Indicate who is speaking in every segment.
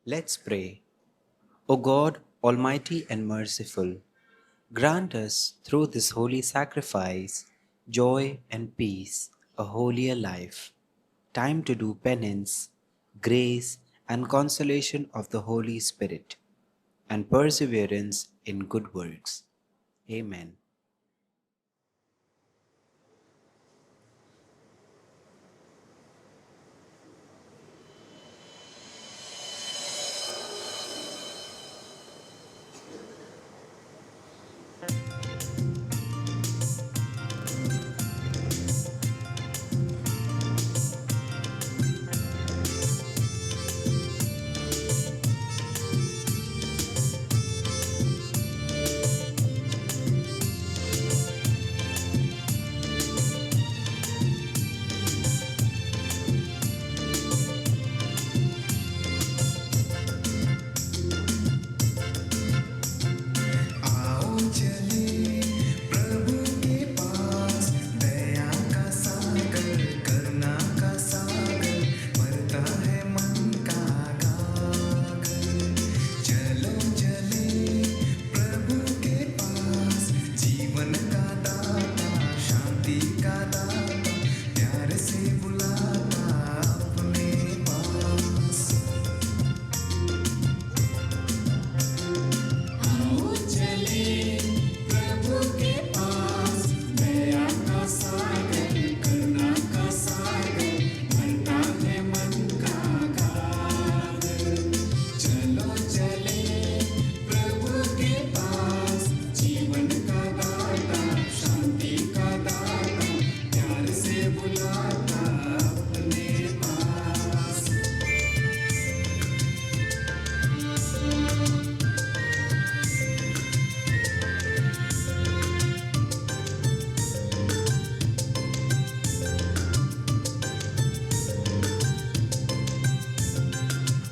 Speaker 1: Let's pray. O God, Almighty and merciful, grant us through this holy sacrifice joy and peace, a holier life, time to do penance, grace, and consolation of the Holy Spirit, and perseverance in good works. Amen.
Speaker 2: आओ चले प्रभु के पास, दया का सागर, करुणा का सागर, भरता है मन का गागर। चलो चले प्रभु के पास, जीवन का दाता, शांति का दाता, प्यार से बुलाता अपने पास। आओ चले प्रभु के पास, दया का सागर, करुणा का सागर, भरता है मन का गागर। चलो चले प्रभु के पास, जीवन का दाता, शांति का दाता, प्यार से बुलाता अपने पास।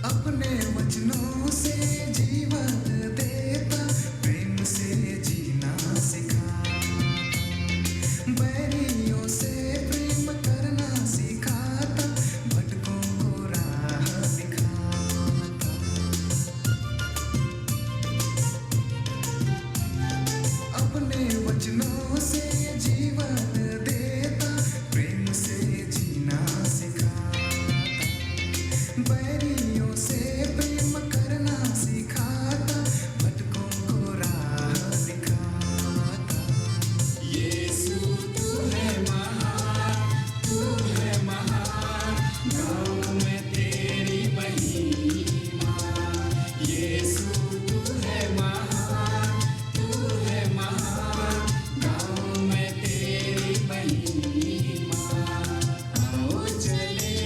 Speaker 2: अपने वचनों से जीवन देता, प्रेम से जीना सिखाता, बैरियों से प्रेम करना सिखाता, भटकों को राह दिखाता। अपने वचनों से जीवन देता, प्रेम से जीना सिखाता, बैरियों से प्रेम करना सिखाता, भटकों को राह दिखाता। यीशु तू है महान, तू है महान, गाँव में तेरी महिमा। यीशु तू है महान, तू है महान, गाँव में तेरी महिमा। आओ चले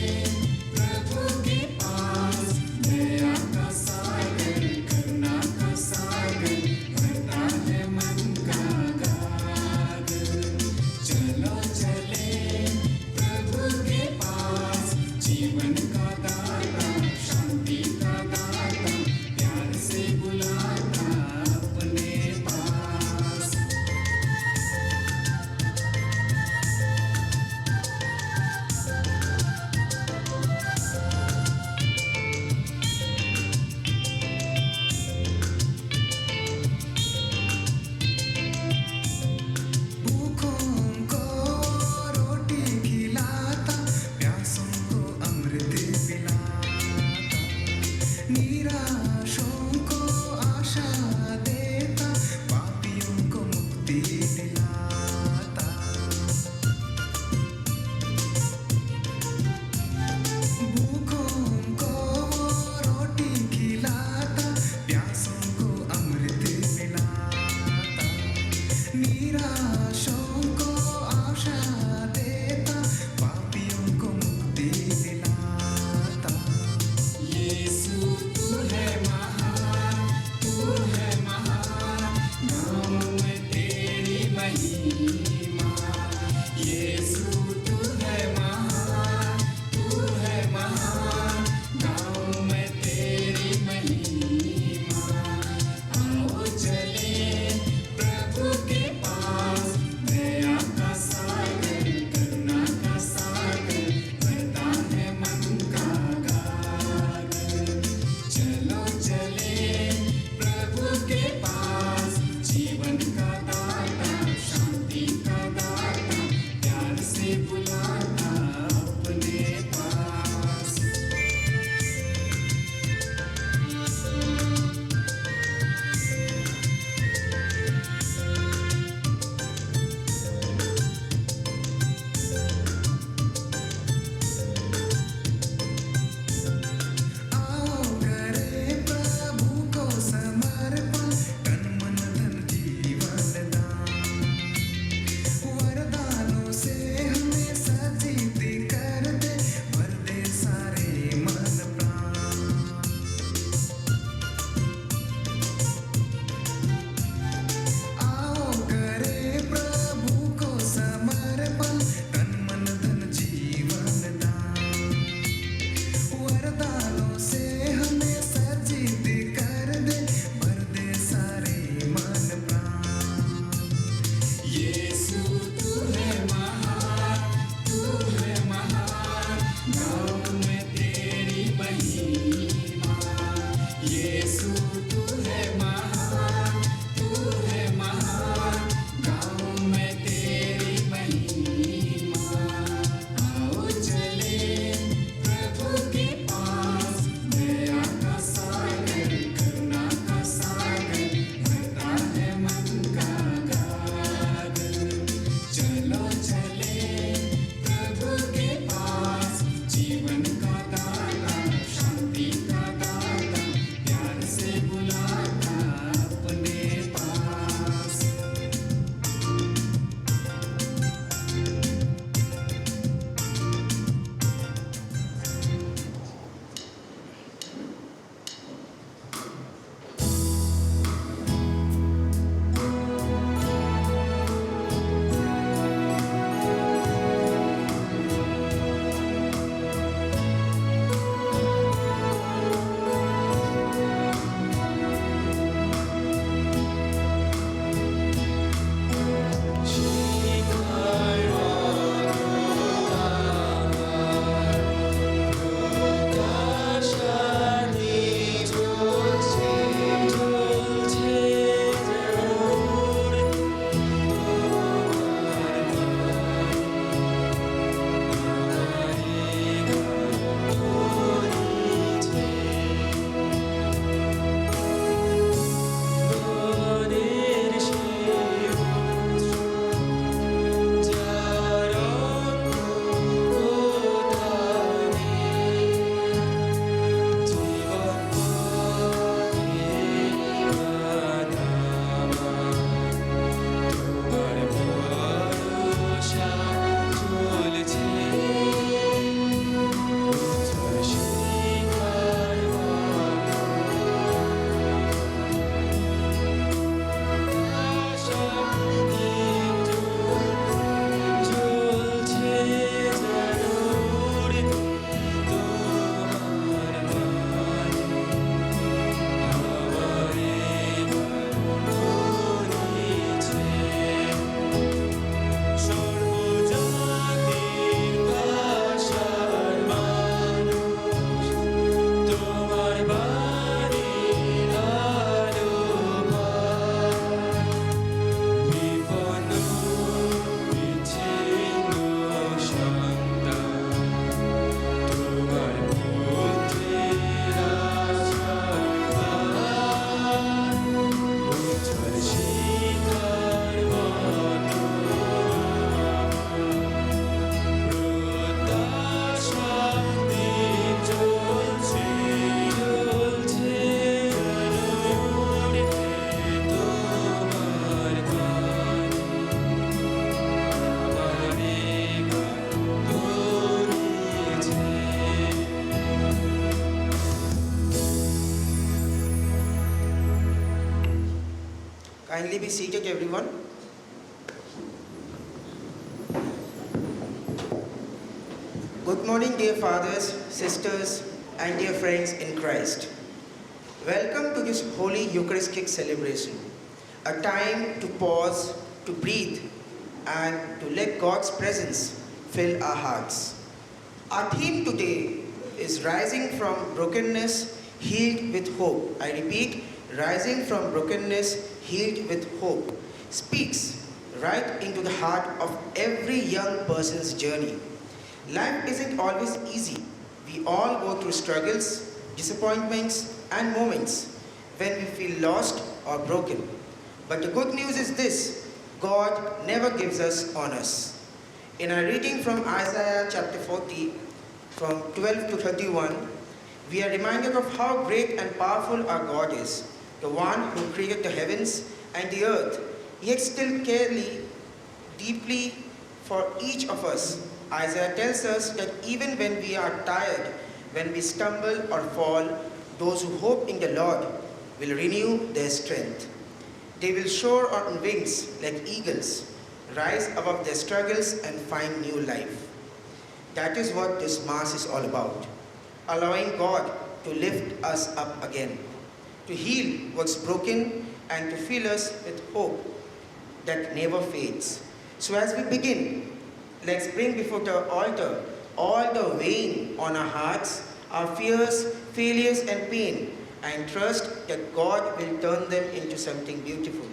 Speaker 2: प्रभु के पास, दया का सागर, करुणा का सागर, भरता है मन का गागर। चलो चले प्रभु के पास, जीवन का दाता, शांति का दाता, प्यार से बुलाता अपने पास। भूखों को रोटी खिलाता, प्यासों को अमृत पिलाता, निराशों को आशा देता, पापियों को मुक्ति दिलाता। भूखों को रोटी खिलाता, प्यासों को अमृत पिलाता, निराशों को आशा देता, पापियों को मुक्ति दिलाता। यीशु तू है यीशु तू है महान, तू है महान, गाऊं मैं तेरी महिमा। आओ चले प्रभु के पास, दया का सागर, करुणा का सागर, भरता है मन का गागर। चलो चले प्रभु के पास, जीवन का दाता, शांति का दाता, प्यार से बुलाता अपने पास।
Speaker 3: Kindly be seated, everyone. Good morning, dear fathers, sisters, and dear friends in Christ. Welcome to this holy Eucharistic celebration, a time to pause, to breathe, and to let God's presence fill our hearts. Our theme today is Rising from Brokenness, Healed with Hope. I repeat, Rising from Brokenness, Healed with Hope, speaks right into the heart of every young person's journey. Life isn't always easy. We all go through struggles, disappointments, and moments when we feel lost or broken. But the good news is this: God never gives us on us. In our reading from Isaiah chapter 40, from 12 to 31, we are reminded of how great and powerful our God is, the one who created the heavens and the earth, yet still cares deeply for each of us. Isaiah tells us that even when we are tired, when we stumble or fall, those who hope in the Lord will renew their strength. They will soar on wings like eagles, rise above their struggles and find new life. That is what this Mass is all about, allowing God to lift us up again, to heal what's broken and to fill us with hope that never fades. So as we begin, let's bring before the altar all the weighing on our hearts, our fears, failures and pain, and trust that God will turn them into something beautiful.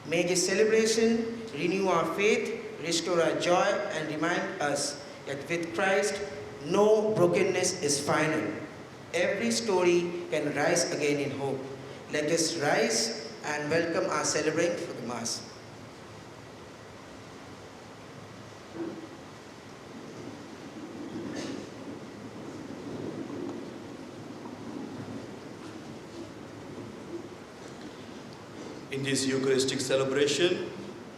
Speaker 3: May this celebration renew our faith, restore our joy, and remind us that with Christ, no brokenness is final. Every story can rise again in hope. Let us rise and welcome our celebrant for the Mass.
Speaker 4: In this Eucharistic celebration,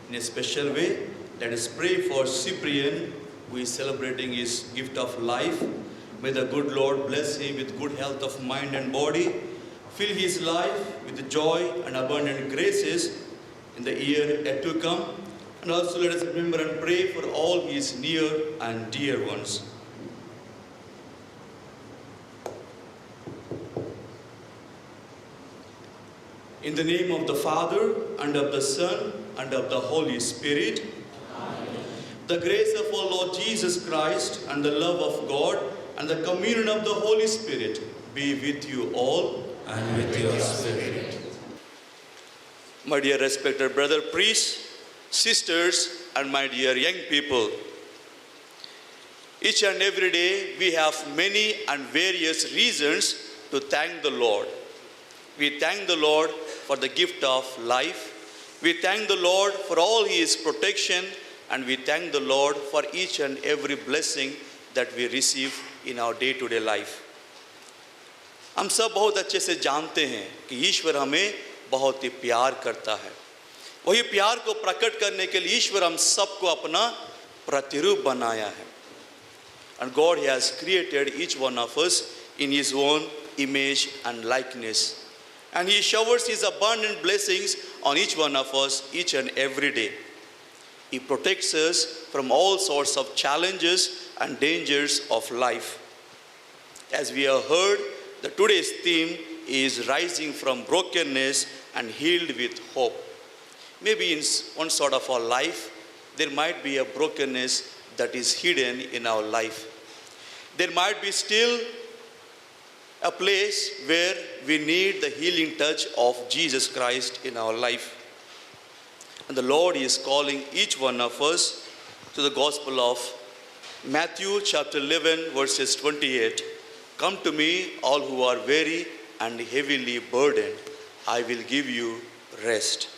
Speaker 4: in a special way, let us pray for Cyprian, who is celebrating his gift of life. May the good Lord bless him with good health of mind and body, fill his life with joy and abundant graces in the year yet to come. And also let us remember and pray for all his near and dear ones. In the name of the Father, and of the Son, and of the Holy Spirit. Amen. The grace of our Lord Jesus Christ, and the love of God, and the communion of the Holy Spirit be with you all.
Speaker 5: And with your spirit.
Speaker 4: My dear respected brother priests, sisters, and my dear young people, each and every day we have many and various reasons to thank the Lord. We thank the Lord for the gift of life. We thank the Lord for all His protection, and we thank the Lord for each and every blessing that we receive in our day-to-day life. हम सब बहुत अच्छे से जानते हैं कि ईश्वर हमें बहुत ही प्यार करता है। वही प्यार को प्रकट करने के लिए ईश्वर हम सबको अपना प्रतिरूप बनाया है। And God has created each one of us in His own image and likeness. And He showers His abundant blessings on each one of us each and every day. He protects us from all sorts of challenges and dangers of life. As we have heard, the today's theme is rising from brokenness and healed with hope. Maybe in one sort of our life, there might be a brokenness that is hidden in our life. There might be still a place where we need the healing touch of Jesus Christ in our life. And the Lord is calling each one of us to the Gospel of Matthew chapter 11 verses 28. Come to me, all who are weary and heavily burdened. I will give you rest.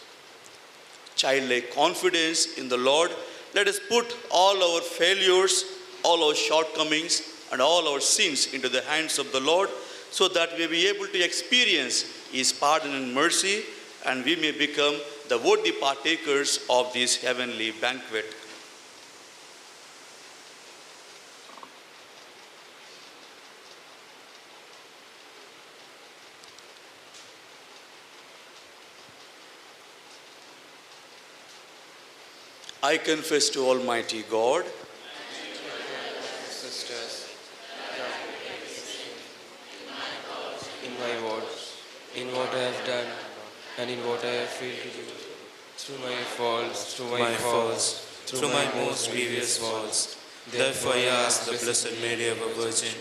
Speaker 4: Childlike confidence in the Lord. Let us put all our failures, all our shortcomings, and all our sins into the hands of the Lord, so that we may be able to experience His pardon and mercy, and we may become the worthy partakers of this heavenly banquet. I confess to Almighty God
Speaker 5: Sisters, in my words, in what I have done, and in what I have failed to do, through my faults, through my most grievous faults. Therefore I ask the Blessed Mary, ever Virgin,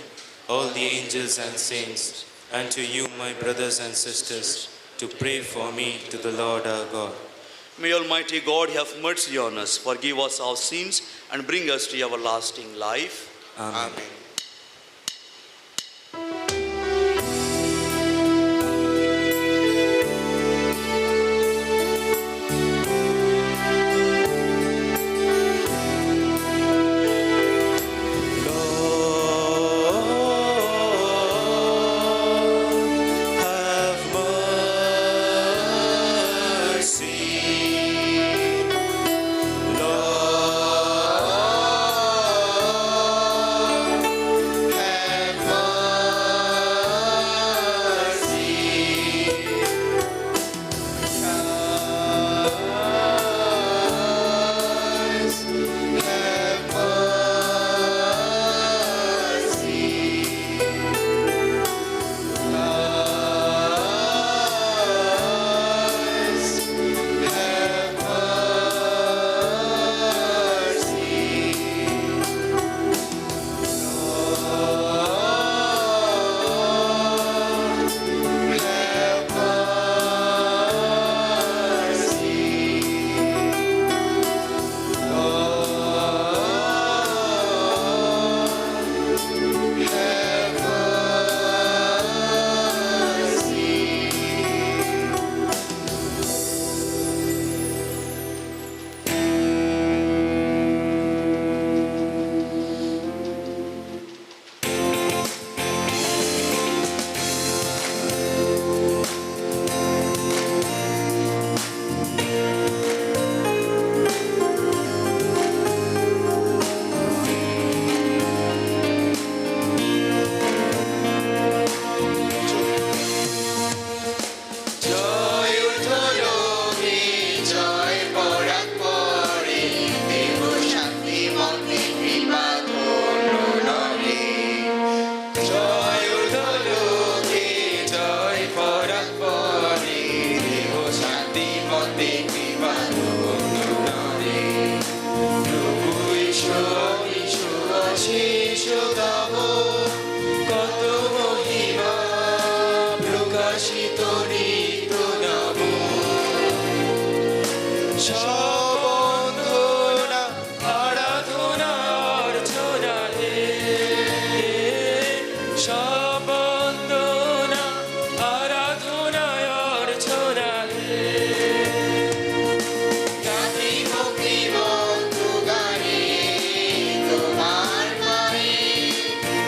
Speaker 5: all the angels and saints, and to you, my brothers and sisters, to pray for me to the Lord our God.
Speaker 4: May Almighty God have mercy on us, forgive us our sins, and bring us to everlasting life.
Speaker 5: Amen. Lord, স্তোত্রিত নমো সবন্ধনা আরাধনা অর্চনা হে সবন্ধনা আরাধনা অর্চনা হে
Speaker 2: গাহি ভক্তি বন্ধু গানে তোমার পায়ে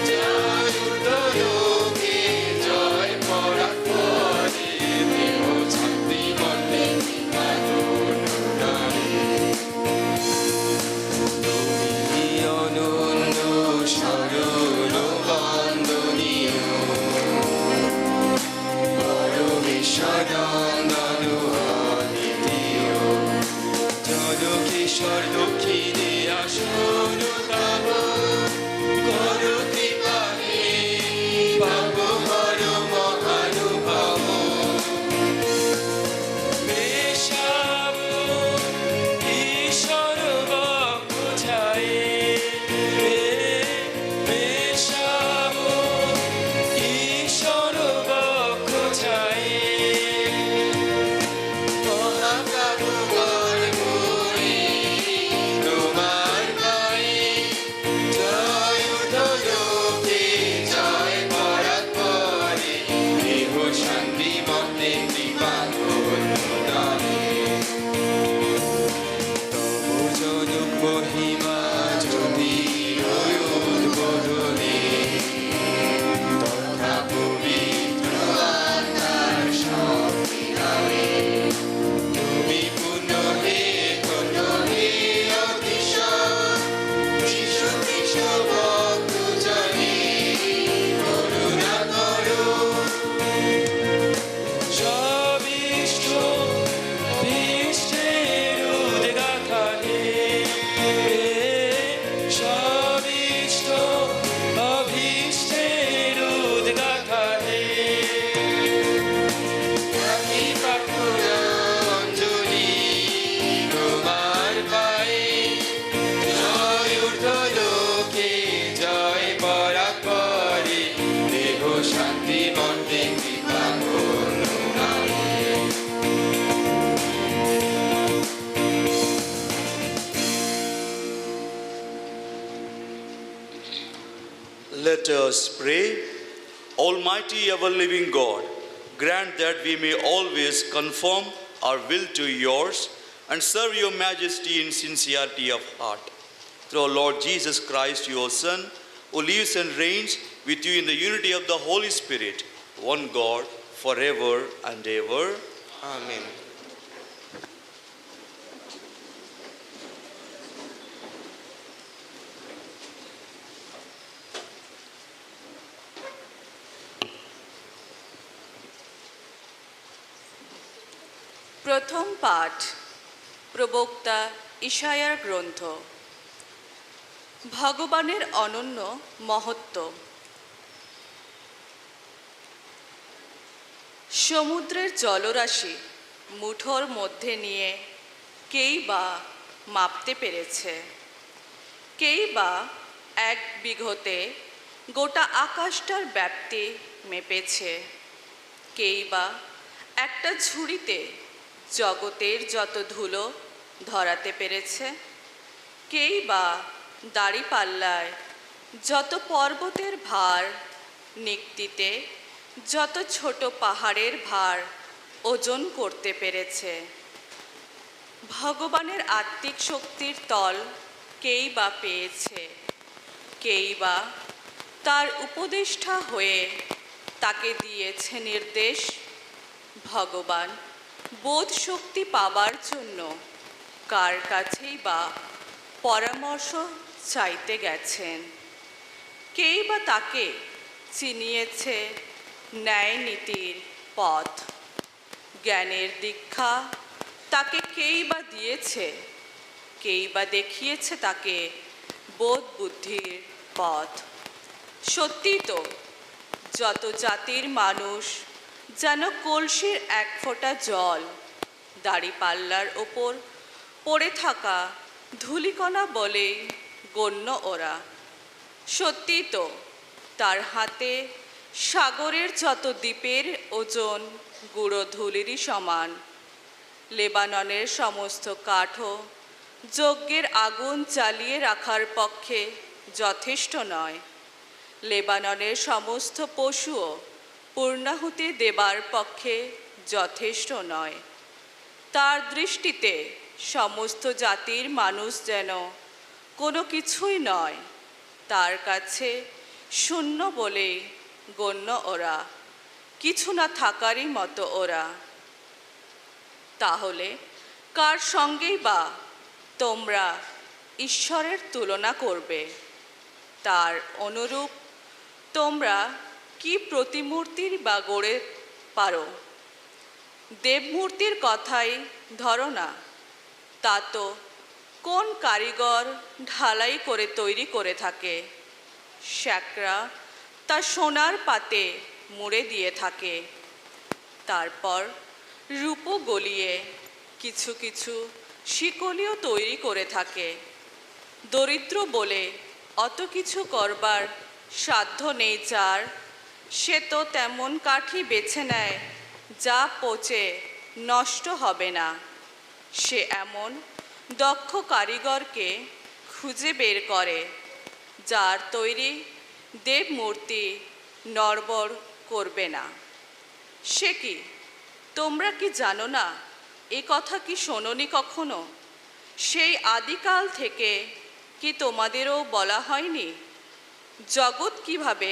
Speaker 5: জয় উদয়কে জয় পরাৎপরে দেহ শান্তি মনে তুমি অনন্য শরণ বন্দনীয় পরমেশ্বর নন্দন অদ্বিতীয় জনকেশ্বর দক্ষিণে আসন তব করো কৃপা হে পাব হর মহানুভব মেশাব ঈশ্বর বক্ষছায়ে মেশাব ঈশ্বর বক্ষছায়ে
Speaker 2: মহাপ্রভু বরমুড়ি
Speaker 5: তোমার পায়ে জয় উদয়কে জয় পরাৎপরে দেহ শান্তি মতে কৃপা করুণামে তব জনক মহিমা যদি উদ্বোধনে তথা পবিত্র আত্মার শক্তিধারে তুমি পুণ্য হে ধন্য হে অতিশয়
Speaker 2: যিশু খ্রিস্ট ভক্ত জনে
Speaker 5: করুণা করো সবিষ্ট ভীষ্টের উদ্গাথা হে সবিষ্ট অভীষ্টের উদ্গাথা হে আমি প্রার্থনা অঞ্জলি তোমার পায়ে জয় ঊর্ধ্বলোকে জয় পরাৎপরে দেহ শান্তি মন্ত্রে কৃপা করুণামে
Speaker 4: Let us pray. Almighty ever-living God, grant that we may always conform our will to yours and serve your majesty in sincerity of heart. Through our Lord Jesus Christ, your Son, who lives and reigns with you in the unity of the Holy Spirit, one God, forever and ever.
Speaker 5: Amen.
Speaker 6: প্রথম পাঠ প্রবক্তা ইশায়ার গ্রন্থ। ভগবানের অনন্য মহত্ব। সমুদ্রের জলরাশি মুঠোর মধ্যে নিয়ে কেই বা মাপতে পেরেছে, কেই বা এক বিঘতে গোটা আকাশটার ব্যাপ্তি মেপেছে, কেই বা একটা ঝুড়িতে জগতের যত ধুলো ধরাতে পেরেছে, কেই বা দাড়িপাল্লায় যত পর্বতের ভার, নিক্তিতে যত ছোট পাহাড়ের ভার ওজন করতে পেরেছে। ভগবানের আত্মিক শক্তির তল কেই বা পেয়েছে, কেই বা তার উপদেষ্টা হয়ে তাকে দিয়েছে নির্দেশ। ভগবান বোধ শক্তি পাবার জন্য কার কাছেই বা পরামর্শ চাইতে গেছেন, কেই বা তাকে চিনিয়েছে ন্যায় নীতির পথ। জ্ঞানের দীক্ষা তাকে কেই বা দিয়েছে, কেই বা দেখিয়েছে তাকে বোধ বুদ্ধির পথ। সত্যি তো যত জাতির মানুষ যেন কলসির এক ফোঁটা জল, দাড়িপাল্লার ওপর পড়ে থাকা ধূলিকণা বলেই গণ্য ওরা। সত্যি তো তার হাতে সাগরের যত দ্বীপের ওজন গুঁড়ো ধুলিরই সমান। লেবাননের সমস্ত কাঠও যজ্ঞের আগুন জ্বালিয়ে রাখার পক্ষে যথেষ্ট নয়। লেবাননের সমস্ত পশুও পূর্ণাহুতি দেবার পক্ষে যথেষ্ট নয়। তার দৃষ্টিতে সমস্ত জাতির মানুষ যেন কোনো কিছুই নয়, তার কাছে শূন্য বলে গণ্য ওরা, কিছু না থাকারই মতো ওরা। তাহলে কার সঙ্গেই বা তোমরা ঈশ্বরের তুলনা করবে? তার অনুরূপ তোমরা কি প্রতিমূর্তির বা গড়ে পারো? দেবমূর্তির কথাই ধরো না, তা তো কোন কারিগর ঢালাই করে তৈরি করে থাকে। শ্যাকরা তা সোনার পাতে মুড়ে দিয়ে থাকে, তারপর রূপো গলিয়ে কিছু কিছু শিকলিও তৈরি করে থাকে। দরিদ্র বলে অত কিছু করবার সাধ্য নেই যার, সে তো তেমন কাঠই বেছে নেয় যা পচে নষ্ট হবে না। সে এমন দক্ষ কারিগরকে খুঁজে বের করে যার তৈরি দেবমূর্তি নড়বড় করবে না। সে কি, তোমরা কি জানো না? এ কথা কি শোনোনি কখনো? সেই আদিকাল থেকে কি তোমাদেরও বলা হয়নি? জগৎ কিভাবে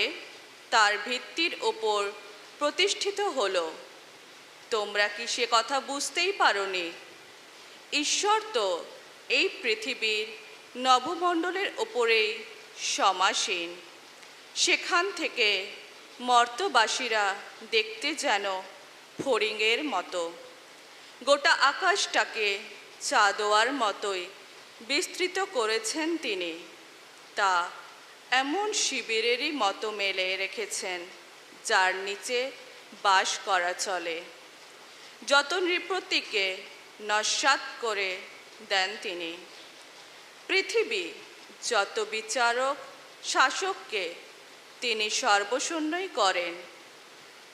Speaker 6: তার ভিত্তির ওপর প্রতিষ্ঠিত হলো, তোমরা কি সে কথা বুঝতেই পারোনি? ঈশ্বর তো এই পৃথিবীর নভমণ্ডলের ওপরেই সমাসীন। সেখান থেকে মর্তবাসীরা দেখতে যেন ফড়িংয়ের মতো। গোটা আকাশটাকে চাঁদোয়ার মতোই বিস্তৃত করেছেন তিনি, তা এমন শিবিরেরই মতো মেলে রেখেছেন যার নিচে বাস করা চলে। যত নৃপতিকে নস্যাৎ করে দেন তিনি। পৃথিবী যত বিচারক শাসককে তিনি সর্বশূন্যই করেন।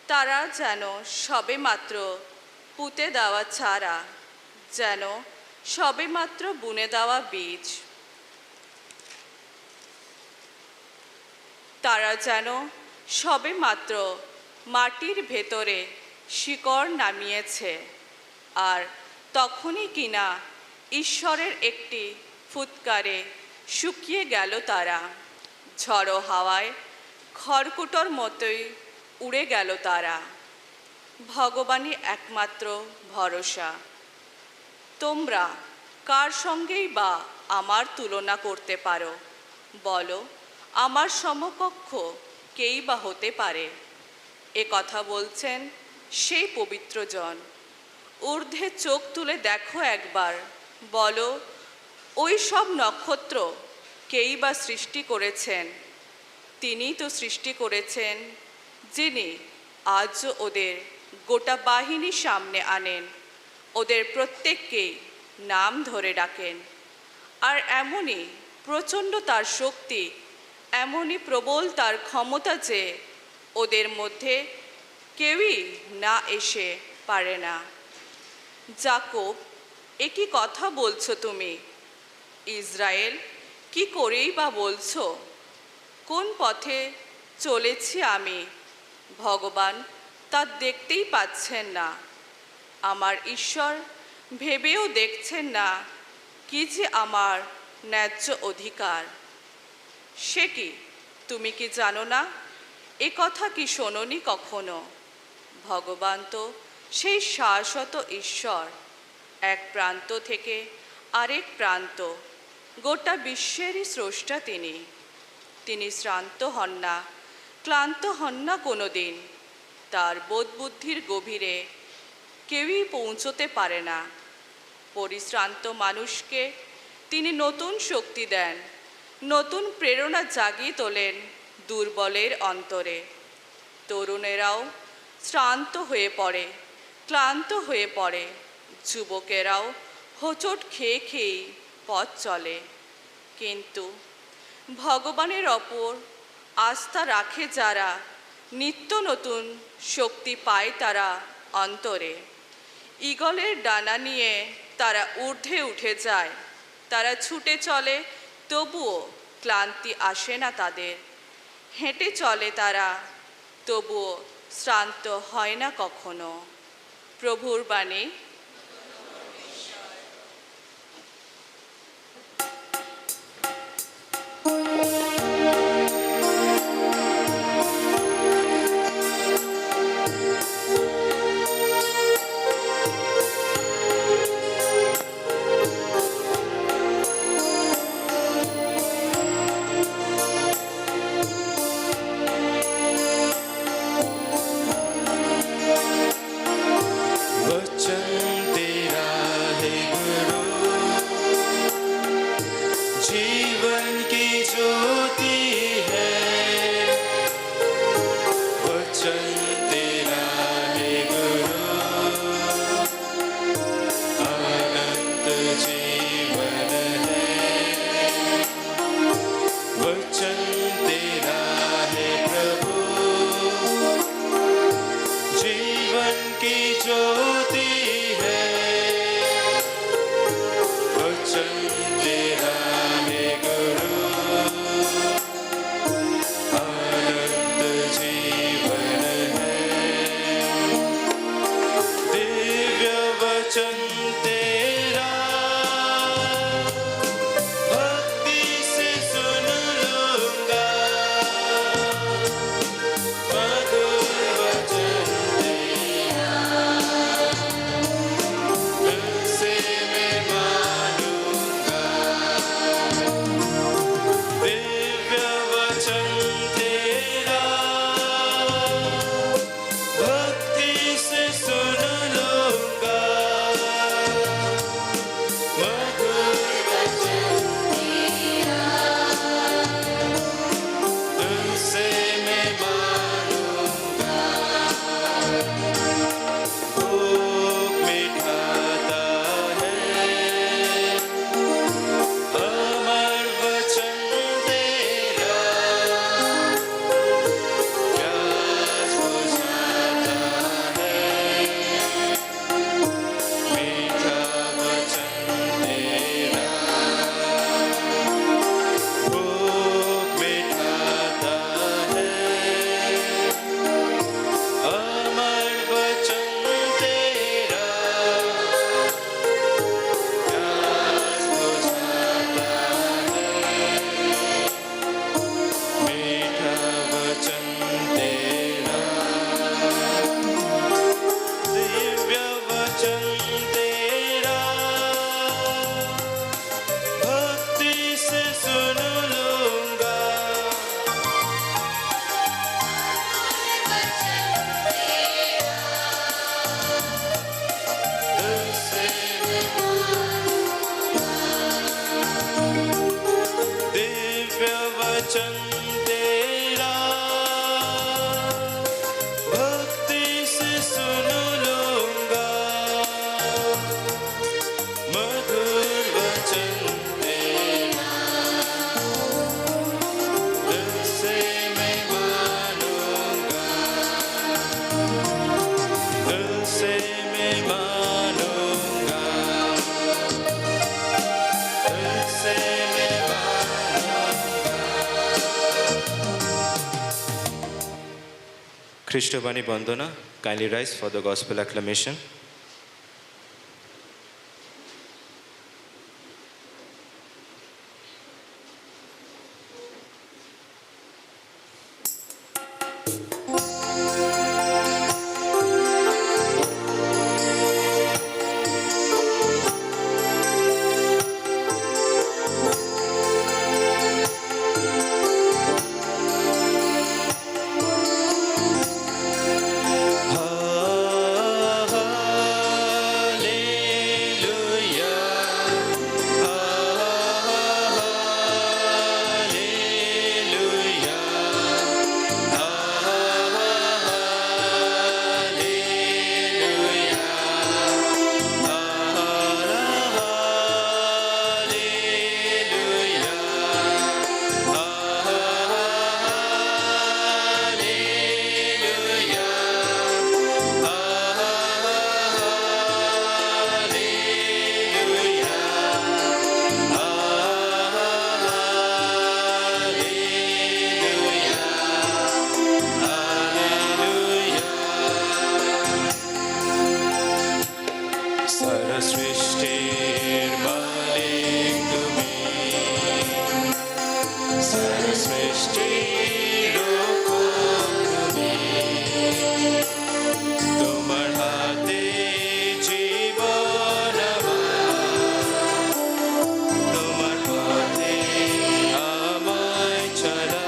Speaker 6: তারা যেন সবেমাত্র পুঁতে দেওয়া চারা, যেন সবেমাত্র বুনে দেওয়া বীজ। তারা যেন সবেমাত্র মাটির ভেতরে শিকড় নামিয়েছে, আর তখনই কিনা ঈশ্বরের একটি ফুৎকারে শুকিয়ে গেল তারা। ঝড়ো হাওয়ায় খড়কুটোর মতোই উড়ে গেল তারা। ভগবানই একমাত্র ভরসা। তোমরা কার সঙ্গেই বা আমার তুলনা করতে পারো? বলো, আমার সমকক্ষ কেই বা হতে পারে? এ কথা বলছেন সেই পবিত্রজন। ঊর্ধ্বে চোখ তুলে দেখো একবার, বলো, ওই সব নক্ষত্র কেই বা সৃষ্টি করেছেন? তিনিই তো সৃষ্টি করেছেন, যিনি আজও ওদের গোটা বাহিনী সামনে আনেন, ওদের প্রত্যেককেই নাম ধরে ডাকেন। আর এমনই প্রচণ্ড তার শক্তি, এমনই প্রবল তার ক্ষমতা যে ওদের মধ্যে কেউই না এসে পারে না। যাকোব, এ কি কথা বলছো তুমি? ইসরায়েল, কি করেই বা বলছো? কোন পথে চলেছি আমি? ভগবান তা দেখতেই পাচ্ছেন না। আমার ঈশ্বর ভেবেও দেখছেন না কি যে আমার ন্যায্য অধিকার। সে কি, তুমি কি জানো না? এ কথা কি শোনোনি কখনো? ভগবান তো সেই শাশ্বত ঈশ্বর, এক প্রান্ত থেকে আরেক প্রান্ত, গোটা বিশ্বেরই স্রষ্টা তিনি। তিনি শ্রান্ত হন না, ক্লান্ত হন না কোনো দিন। তার বোধবুদ্ধির গভীরে কেউই পৌঁছতে পারে না। পরিশ্রান্ত মানুষকে তিনি নতুন শক্তি দেন, নতুন প্রেরণা জাগিয়ে তোলেন দুর্বলের অন্তরে। তরুণেরাও শ্রান্ত হয়ে পড়ে, ক্লান্ত হয়ে পড়ে। যুবকেরাও হোঁচট খেয়ে খেয়েই পথ চলে। কিন্তু ভগবানের ওপর আস্থা রাখে যারা, নিত্য নতুন শক্তি পায় তারা অন্তরে। ঈগলের ডানা নিয়ে তারা ঊর্ধ্বে উঠে যায়, তারা ছুটে চলে তবুও ক্লান্তি আসে না তাদের, হেঁটে চলে তারা তবুও শ্রান্ত হয় না কখনো। প্রভুর বাণী।
Speaker 5: वचन तेरा है गुरु, जीवन की ज्योति है। वचन तेरा है गुरु, अनंत जीवन है। वचन तेरा है प्रभु, जीवन की ज्योति है। वचन तेरा है गुरु, अनंत जीवन है। दिव्य वचन तेरा भक्ति से सुन लूंगा, मधुर वचन तेरा दिल से मैं मानूंगा। दिव्य वचन तेरा भक्ति से सुन लूंगा, मधुर वचन तेरा दिल से मैं मानूंगा। भूख मिटाता है अमर वचन तेरा, प्यास बुझाता है मीठा वचन तेरा। भूख मिटाता है अमर वचन तेरा, प्यास बुझाता है मीठा वचन तेरा। दिव्य वचन तेरा भक्ति से सुन लूंगा, दिल से मैं मानूंगा। दिव्य वचन तेरा भक्ति से सुन लूंगा, मधुर वचन तेरा दिल से मैं मानूंगा। दिल से मैं मानूंगा, दिल से मैं मानूंगा। খ্রিস্টবাণী বন্দনা, kindly rise for the gospel acclamation. हा সৃষ্টির মালিক তুমি, সৃষ্টির তুমি, তোমার হাতে জীবন আমার, তোমার পথে আমায় চলা।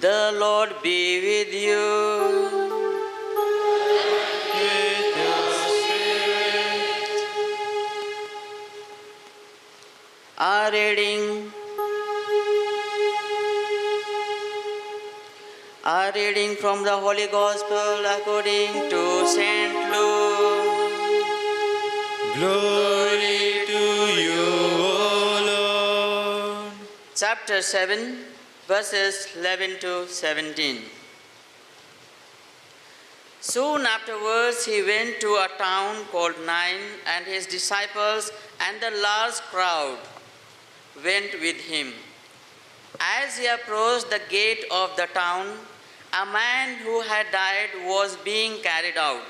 Speaker 7: The Lord be with you. Our reading from the Holy Gospel according to Saint Luke.
Speaker 5: Glory to you, O Lord.
Speaker 7: Chapter 7, verses 11 to 17. Soon afterwards he went to a town called Nain, and his disciples and the large crowd went with him. As he approached the gate of the town, a man who had died was being carried out.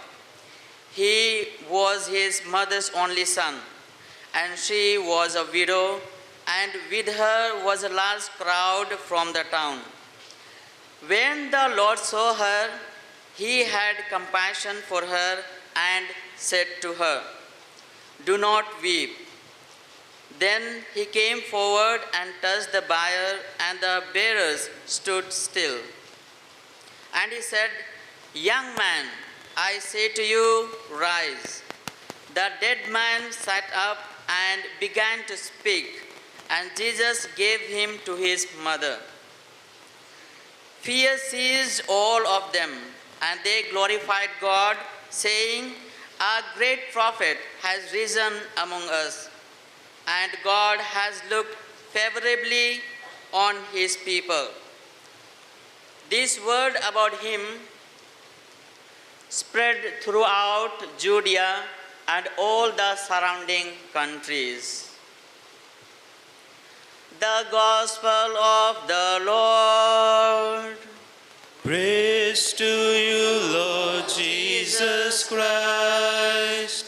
Speaker 7: He was his mother's only son, and she was a widow, and with her was a large crowd from the town. When the Lord saw her, he had compassion for her and said to her, "Do not weep." Then he came forward and touched the bier, and the bearers stood still. And he said, "Young man, I say to you, rise." The dead man sat up and began to speak, and Jesus gave him to his mother. Fear seized all of them, and they glorified God, saying, "A great prophet has risen among us, and God has looked favorably on his people." This word about him spread throughout Judea and all the surrounding countries. The Gospel of the Lord.
Speaker 5: Praise to you, Lord Jesus Christ.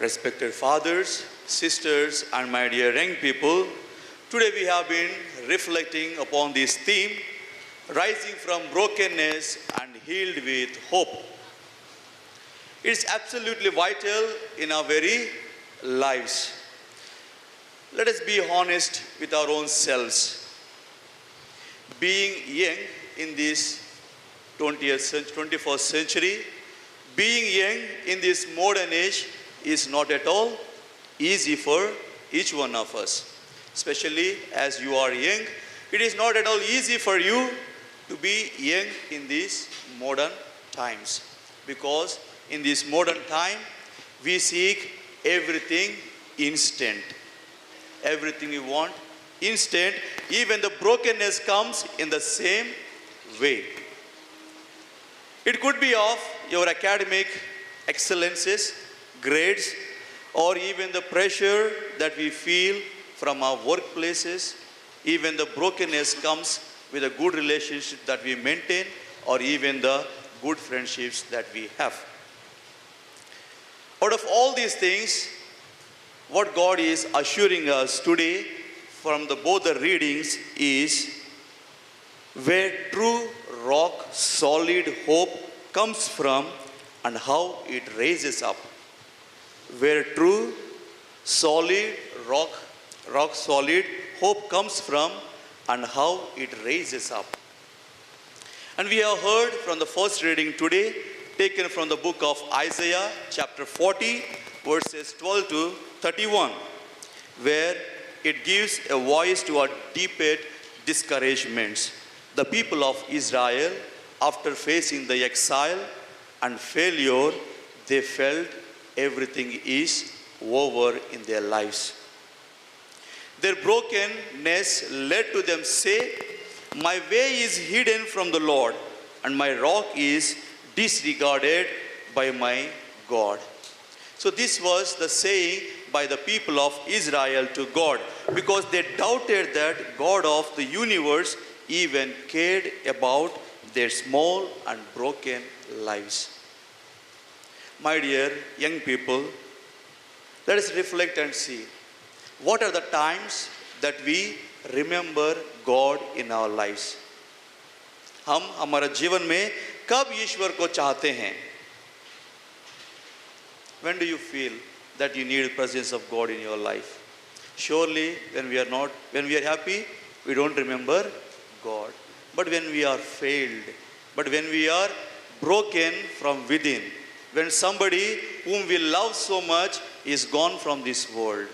Speaker 4: Respected fathers, sisters, and my dear young people, today we have been reflecting upon this theme, rising from brokenness and healed with hope. It's absolutely vital in our very lives. Let us be honest with our own selves. Being young in this 21st century, being young in this modern age is not at all easy for each one of us. Especially as you are young, it is not at all easy for you to be young in these modern times. Because in this modern time, we seek everything instant. Everything we want instant. Even the brokenness comes in the same way. It could be of your academic excellences, grades, or even the pressure that we feel from our workplaces. Even the brokenness comes with a good relationship that we maintain, or even the good friendships that we have. Out of all these things, what God is assuring us today from both the readings is where true rock solid hope comes from and how it raises up. Where true solid rock solid hope comes from and how it raises up. And we have heard from the first reading today taken from the book of Isaiah, chapter 40, verses 12 to 31, where it gives a voice to our deepest discouragements. The people of Israel, after facing the exile and failure, they felt everything is over in their lives. Their brokenness led to them say, "My way is hidden from the Lord, and my rock is disregarded by my God." So this was the saying by the people of Israel to God, because they doubted that God of the universe even cared about their small and broken lives. My dear young people, let us reflect and see what are the times that we remember God in our lives. हम हमारा जीवन में कब ईश्वर को चाहते हैं? When do you feel that you need the presence of God in your life? Surely when we are happy, we don't remember God. But when we are failed, but when we are broken from within, when somebody whom we love so much is gone from this world,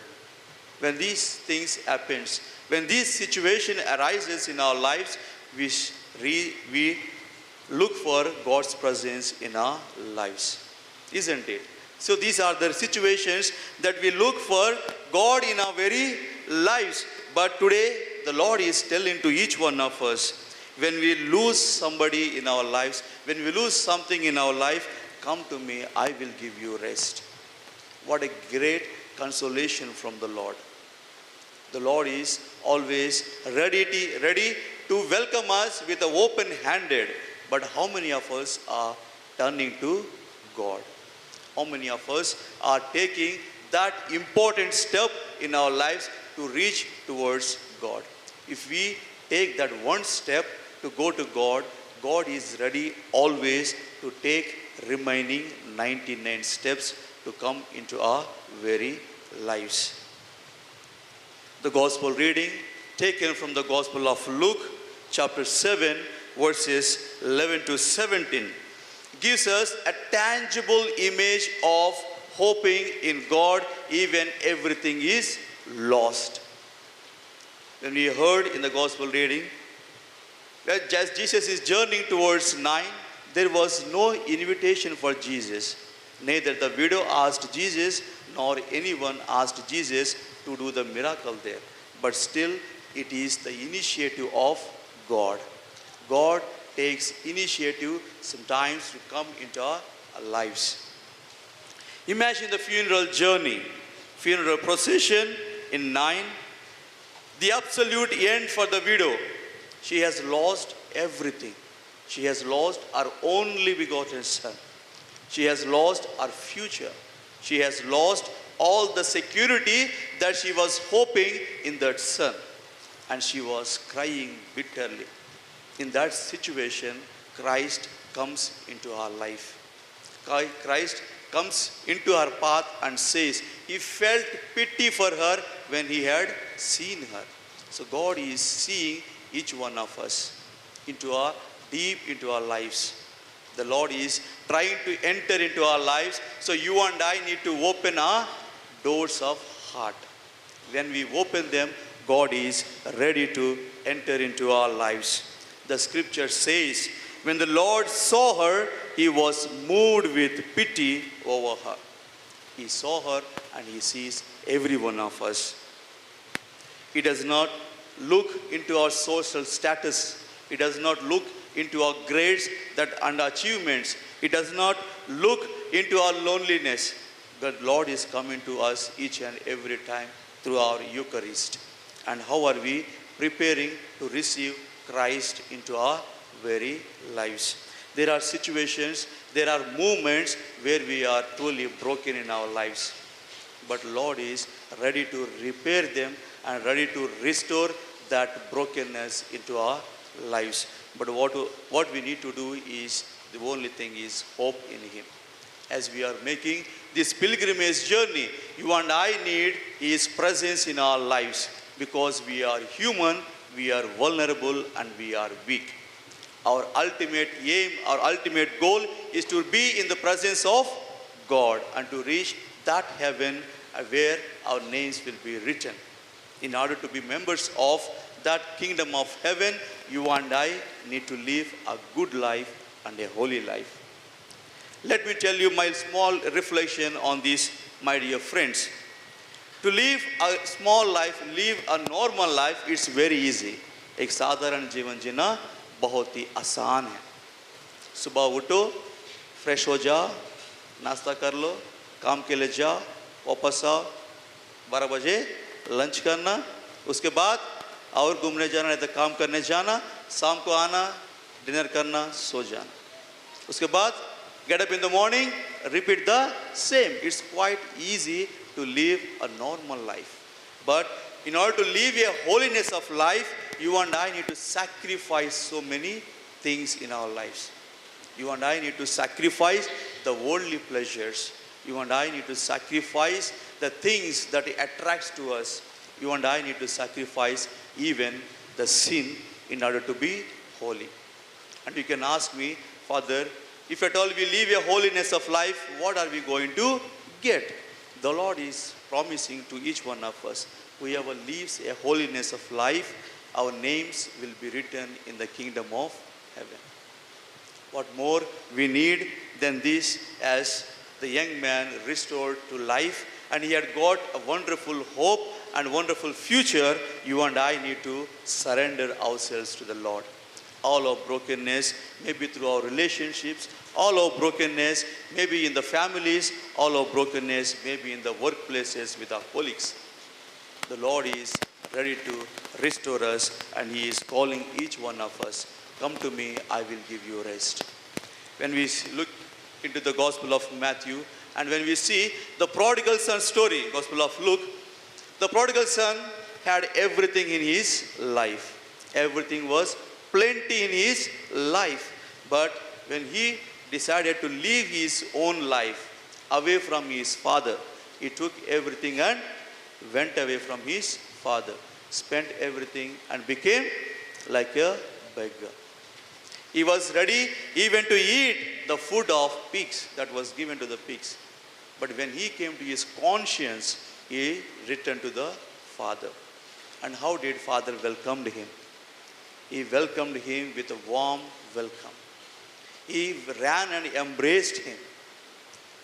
Speaker 4: when these things happens, when this situation arises in our lives, we look for God's presence in our lives, isn't it? So these are the situations that we look for God in our very lives. But today the Lord is telling to each one of us, when we lose somebody in our lives, when we lose something in our life, come to me, I will give you rest. What a great consolation from the Lord. The Lord is always ready to welcome us with an open-handed. But how many of us are turning to God? How many of us are taking that important step in our lives to reach towards God? If we take that one step to go to God, God is ready always to take remaining 99 steps to come into our very lives. The gospel reading taken from the Gospel of Luke, chapter 7, verses 11 to 17, gives us a tangible image of hoping in God even everything is lost. When we heard in the gospel reading, that as Jesus is journeying towards 9, there was no invitation for Jesus. Neither the widow asked Jesus, nor anyone asked Jesus to do the miracle there. But still, it is the initiative of God. God takes initiative sometimes to come into our lives. Imagine the funeral journey, funeral procession in 9, the absolute end for the widow. She has lost everything. She has lost her only begotten son. She has lost her future. She has lost all the security that she was hoping in that son. And she was crying bitterly. In that situation, Christ comes into her life. Christ comes into her path and says, he felt pity for her when he had seen her. So God is seeing each one of us deep into our lives. The Lord is trying to enter into our lives. So you and I need to open our doors of heart. When we open them, God is ready to enter into our lives. The scripture says, when the Lord saw her, he was moved with pity over her. He saw her and he sees every one of us. He does not look into our social status. He does not look into our grades and achievements. He does not look into our loneliness. The Lord is coming to us each and every time through our Eucharist. And how are we preparing to receive Christ into our very lives? There are situations, there are moments where we are truly broken in our lives. But Lord is ready to repair them and ready to restore that brokenness into our lives. But what we need to do is, the only thing is hope in Him. As we are making this pilgrimage journey, you and I need His presence in our lives, because we are human, we are vulnerable, and we are weak. Our ultimate aim, our ultimate goal is to be in the presence of God and to reach that heaven where our names will be written. In order to be members of that kingdom of heaven, you and I need to live a good life and a holy life. Let me tell you my small reflection on this, my dear friends. To live a small life, live a normal life, it's very easy. एक साधारण जीवन जीना बहुत ही आसान है. सुबह उठो, fresh हो जाओ, नाश्ता कर लो, काम के लिए जाओ, वापस आओ, 12 बजे लंच करना, उसके बाद और घूमने जाना नहीं तो काम करने जाना, शाम को आना, डिनर करना, सो जाना. उसके बाद get up in the morning, repeat the same. It's quite easy to live a normal life. But in order to live a holiness of life, you and I need to sacrifice so many things in our lives. You and I need to sacrifice the worldly pleasures. You and I need to sacrifice the things that attracts to us. You and I need to sacrifice even the sin in order to be holy. And you can ask me, Father, if at all we live a holiness of life, what are we going to get? The Lord is promising to each one of us, whoever lives a holiness of life, our names will be written in the kingdom of heaven. What more we need than this, as the young man restored to life and he had got a wonderful hope and wonderful future, you and I need to surrender ourselves to the Lord. All our brokenness, maybe through our relationships, all our brokenness, maybe in the families, all our brokenness, maybe in the workplaces with our colleagues. The Lord is ready to restore us and He is calling each one of us, come to me, I will give you rest. When we look into the Gospel of Matthew and when we see the prodigal son story, Gospel of Luke, the prodigal son had everything in his life. Everything was plenty in his life. But when he decided to live his own life away from his father, he took everything and went away from his father, spent everything and became like a beggar. He was ready even to eat the food of pigs that was given to the pigs. But when he came to his conscience, he returned to the father. And how did father welcome him? He welcomed him with a warm welcome. He ran and embraced him.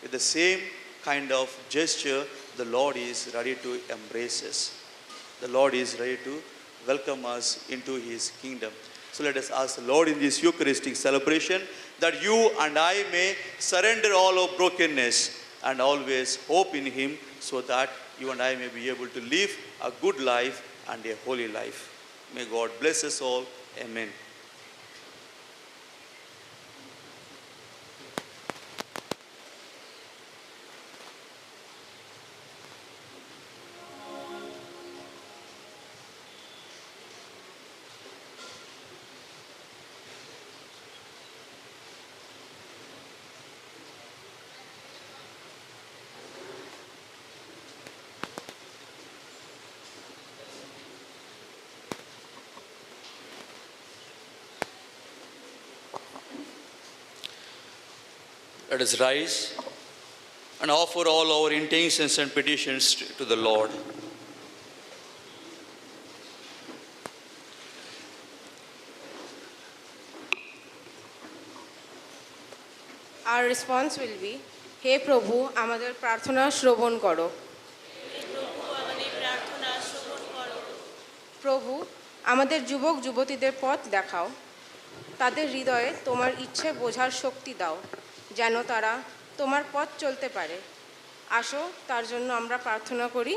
Speaker 4: With the same kind of gesture, the Lord is ready to embrace us. The Lord is ready to welcome us into His kingdom. So let us ask the Lord in this Eucharistic celebration that you and I may surrender all our brokenness and always hope in Him, so that you and I may be able to live a good life and a holy life. May God bless us all. Amen. Let us rise and offer all our intentions and petitions to the Lord.
Speaker 8: Our response will be, হে প্রভু আমাদের প্রার্থনা শ্রবণ করো। প্রভু আমাদের যুবক যুবতীদের পথ দেখাও, তাদের হৃদয়ে তোমার ইচ্ছে বোঝার শক্তি দাও, যেন তারা তোমার পথ চলতে পারে। আসো, তার জন্য আমরা প্রার্থনা করি।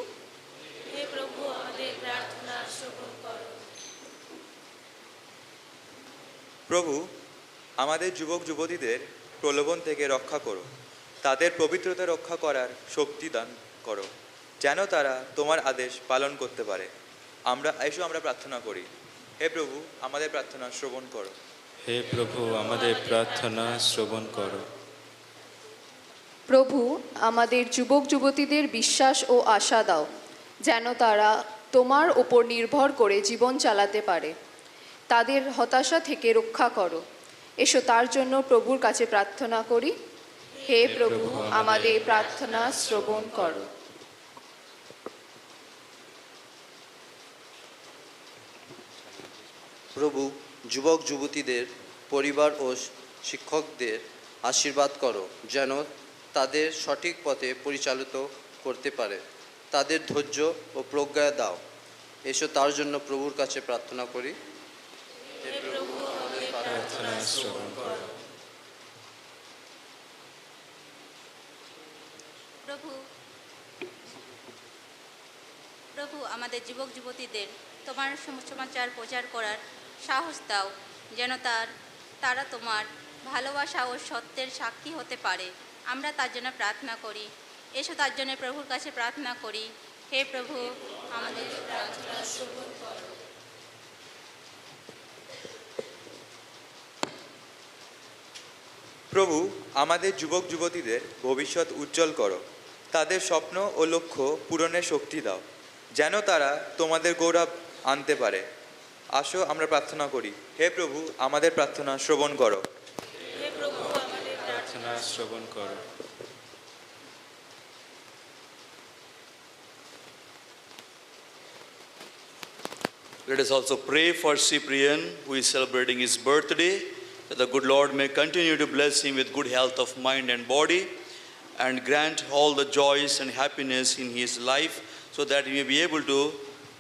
Speaker 9: হে প্রভু আমাদের প্রার্থনা শ্রবণ করো।
Speaker 10: প্রভু আমাদের যুবক যুবতীদের প্রলোভন থেকে রক্ষা করো, তাদের পবিত্রতা রক্ষা করার শক্তি দান করো, যেন তারা তোমার আদেশ পালন করতে পারে। আমরা প্রার্থনা করি। হে প্রভু আমাদের প্রার্থনা শ্রবণ করো।
Speaker 5: হে প্রভু আমাদের প্রার্থনা শ্রবণ করো।
Speaker 11: প্রভু আমাদের যুবক যুবতীদের বিশ্বাস ও আশা দাও, যেন তারা তোমার উপর নির্ভর করে জীবন চালাতে পারে। তাদের হতাশা থেকে রক্ষা করো, এসো তার জন্য প্রভুর কাছে প্রার্থনা করি। হে প্রভু, আমাদের প্রার্থনা শ্রবণ করো।
Speaker 12: প্রভু, যুবক যুবতীদের পরিবার ও শিক্ষকদের আশীর্বাদ করো, যেন তাদের সঠিক পথে পরিচালিত করতে পারে। তাদের ধৈর্য ও প্রজ্ঞা দাও। এসো তার জন্য প্রভুর কাছে প্রার্থনা করি। হে প্রভু, আমাদের প্রার্থনা শ্রবণ করো।
Speaker 13: প্রভু, আমাদের যুবক যুবতীদের তোমার সুসমাচার প্রচার করার সাহস দাও, যেন তারা তোমার ভালোবাসা ও সত্যের সাক্ষী হতে পারে। আমরা তার জন্য প্রার্থনা করি। এসো তার জন্য প্রভুর কাছে প্রার্থনা করি। হে প্রভু, আমাদের প্রার্থনা শ্রবণ করো।
Speaker 10: প্রভু, আমাদের যুবক যুবতীদের ভবিষ্যৎ উজ্জ্বল করো। তাদের স্বপ্ন ও লক্ষ্য পূরণের শক্তি দাও, যেন তারা তোমাদের গৌরব আনতে পারে। আসো আমরা প্রার্থনা করি। হে প্রভু, আমাদের প্রার্থনা শ্রবণ করো।
Speaker 9: হে প্রভু, আমাদের
Speaker 5: প্রার্থনা শ্রবণ করো।
Speaker 4: Let us also pray for Cyprian, who is celebrating his birthday, that the good Lord may continue to bless him with good health of mind and body, and grant all the joys and happiness in his life, so that he may be able to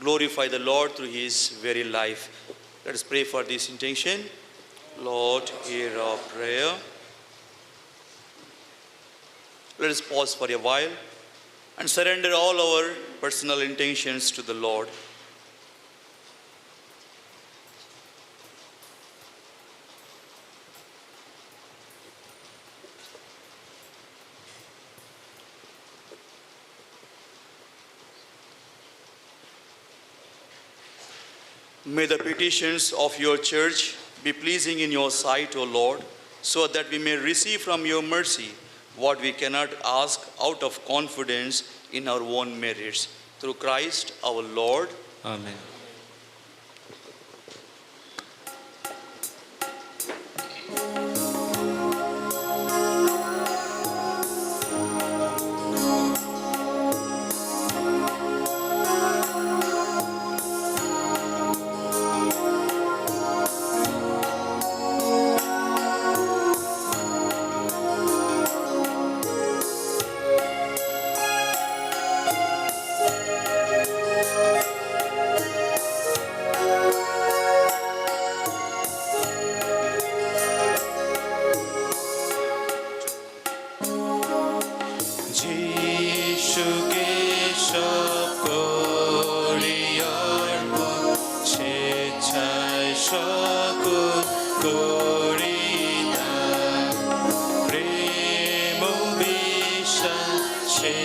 Speaker 4: glorify the Lord through his very life. Let us pray for this intention. Lord, hear our prayer. Let us pause for a while and surrender all our personal intentions to the Lord. May the petitions of your church be pleasing in your sight, O Lord, so that we may receive from your mercy what we cannot ask out of confidence in our own merits. Through Christ our Lord.
Speaker 5: Amen.
Speaker 2: যিশুকে সব করি অর্পণ, স্বেচ্ছায় সকল করি দান। প্রেম ও বিশ্বাসে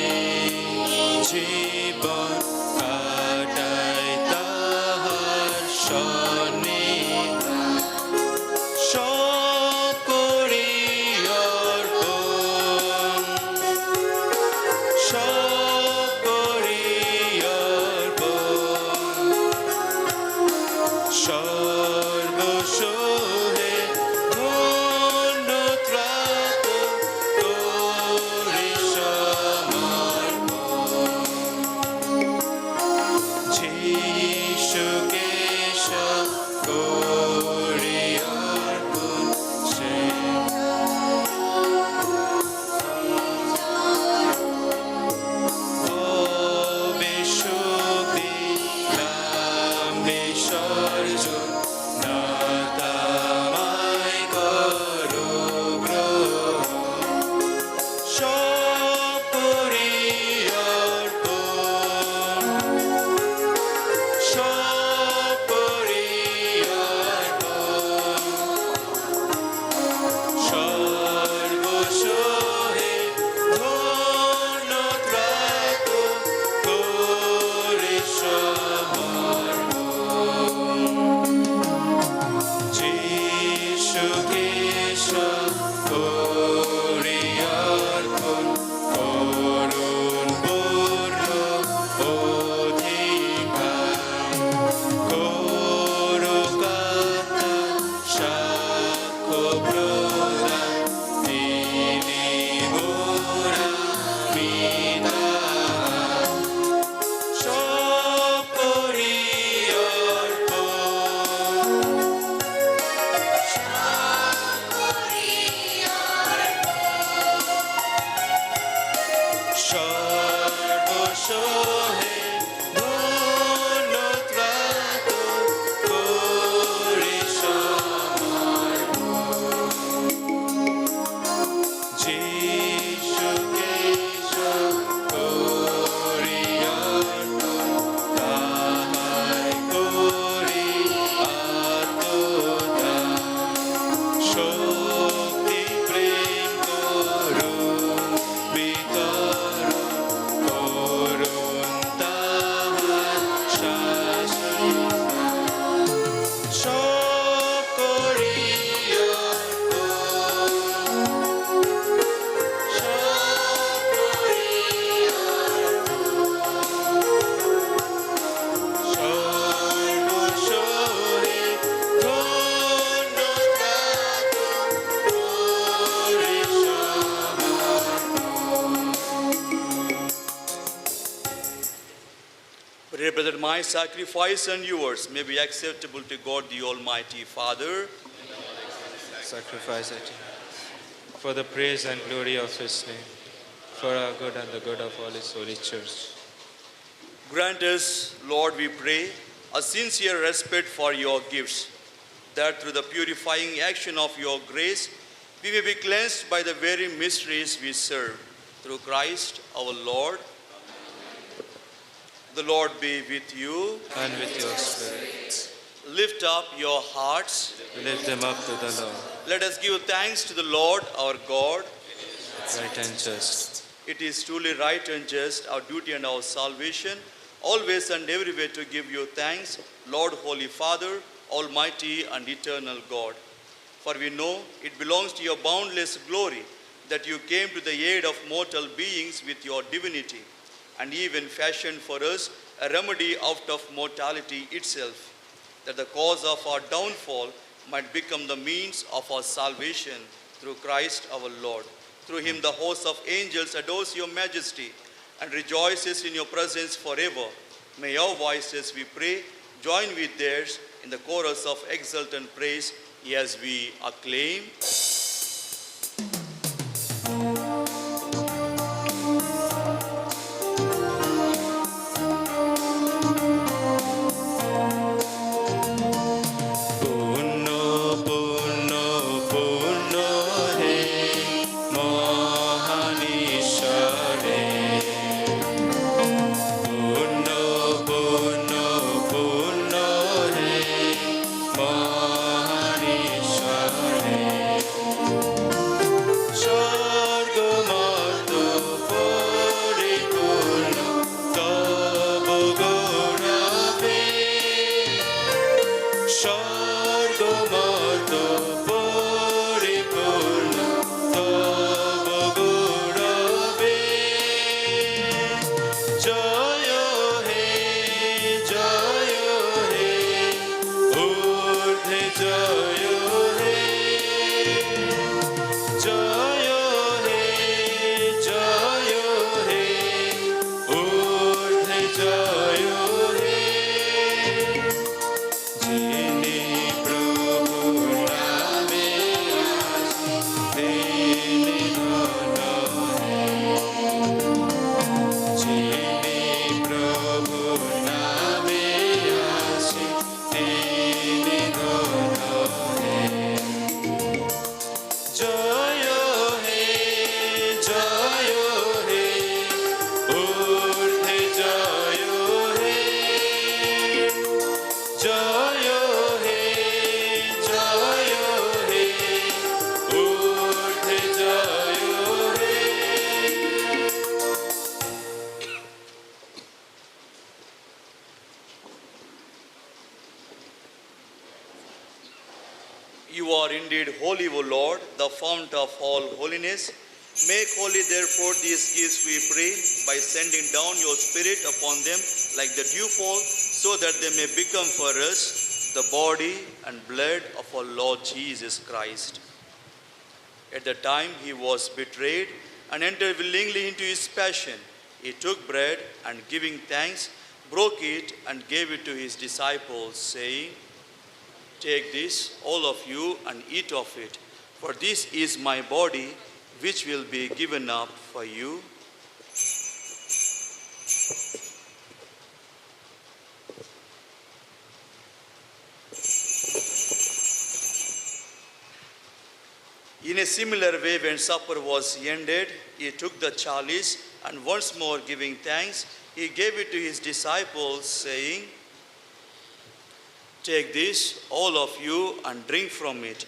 Speaker 2: জীবন কাটাই তাহার সন্নিধান। সব করি অর্পণ, সব করি অর্পণ, সর্বসহে ধন্য ত্রাত করি সমর্পণ। সর্বসহে ধন্যত্রাত করি যিশুকে করি অর্পণ, তাহাই করি আত্মদান। শক্তি প্রেম করুণ বিতরণ করুণ তাহার শাসন। সব করি সর্বসহে ধন্যত্রাত করি
Speaker 4: Pray, brother, my sacrifice and yours may be acceptable to God the Almighty Father.
Speaker 5: Sacrifice it for the praise and glory of His name, for our good and the good of all His holy church.
Speaker 4: Grant us, Lord, we pray, a sincere respect for your gifts, that through the purifying action of your grace, we may be cleansed by the very mysteries we serve. Through Christ our Lord. The Lord be with you.
Speaker 5: And with your spirit.
Speaker 4: Lift up your hearts.
Speaker 5: Lift them up to the Lord.
Speaker 4: Let us give thanks to the Lord our God.
Speaker 5: Right and just.
Speaker 4: It is truly right and just, our duty and our salvation, always and everywhere to give you thanks, Lord, Holy Father, Almighty and eternal God. For we know it belongs to your boundless glory that you came to the aid of mortal beings with your divinity, and even fashioned for us a remedy out of mortality itself, that the cause of our downfall might become the means of our salvation through Christ our Lord. Through him the host of angels adores your majesty and rejoices in your presence forever. May our voices, we pray, join with theirs in the chorus of exultant praise as we acclaim.
Speaker 2: পূর্ণ পূর্ণ পূর্ণ হে মহান ঈশ্বরে। পূর্ণ পূর্ণ পূর্ণ হে মহান ঈশ্বরে। স্বর্গমর্ত্য পরিপূর্ণ তব গৌরবে। স্বর্গমর্ত্য পরিপূর্ণ তব গৌরবে। জয় হে ঊর্ধ্বে জয় হে। জয় হে ঊর্ধ্বে জয় হে। যিনি প্রভু নামে তিনি ধন্য হে। যিনি প্রভু নামে আসে তিনি ধন্য হে। জয় হে ঊর্ধ্বে জয় হে। জয় হে ঊর্ধ্বে জয় হে।
Speaker 4: You are indeed holy, O Lord, the fount of all holiness. Make holy, therefore, these gifts, we pray, by sending down your Spirit upon them like the dewfall, so that they may become for us the body and blood of our Lord Jesus Christ. At the time he was betrayed and entered willingly into his passion, he took bread and, giving thanks, broke it and gave it to his disciples, saying, "Take this, all of you, and eat of it, for this is my body, which will be given up for you." In a similar way, when supper was ended, he took the chalice, and once more giving thanks, he gave it to his disciples, saying, "Take this, all of you, and drink from it.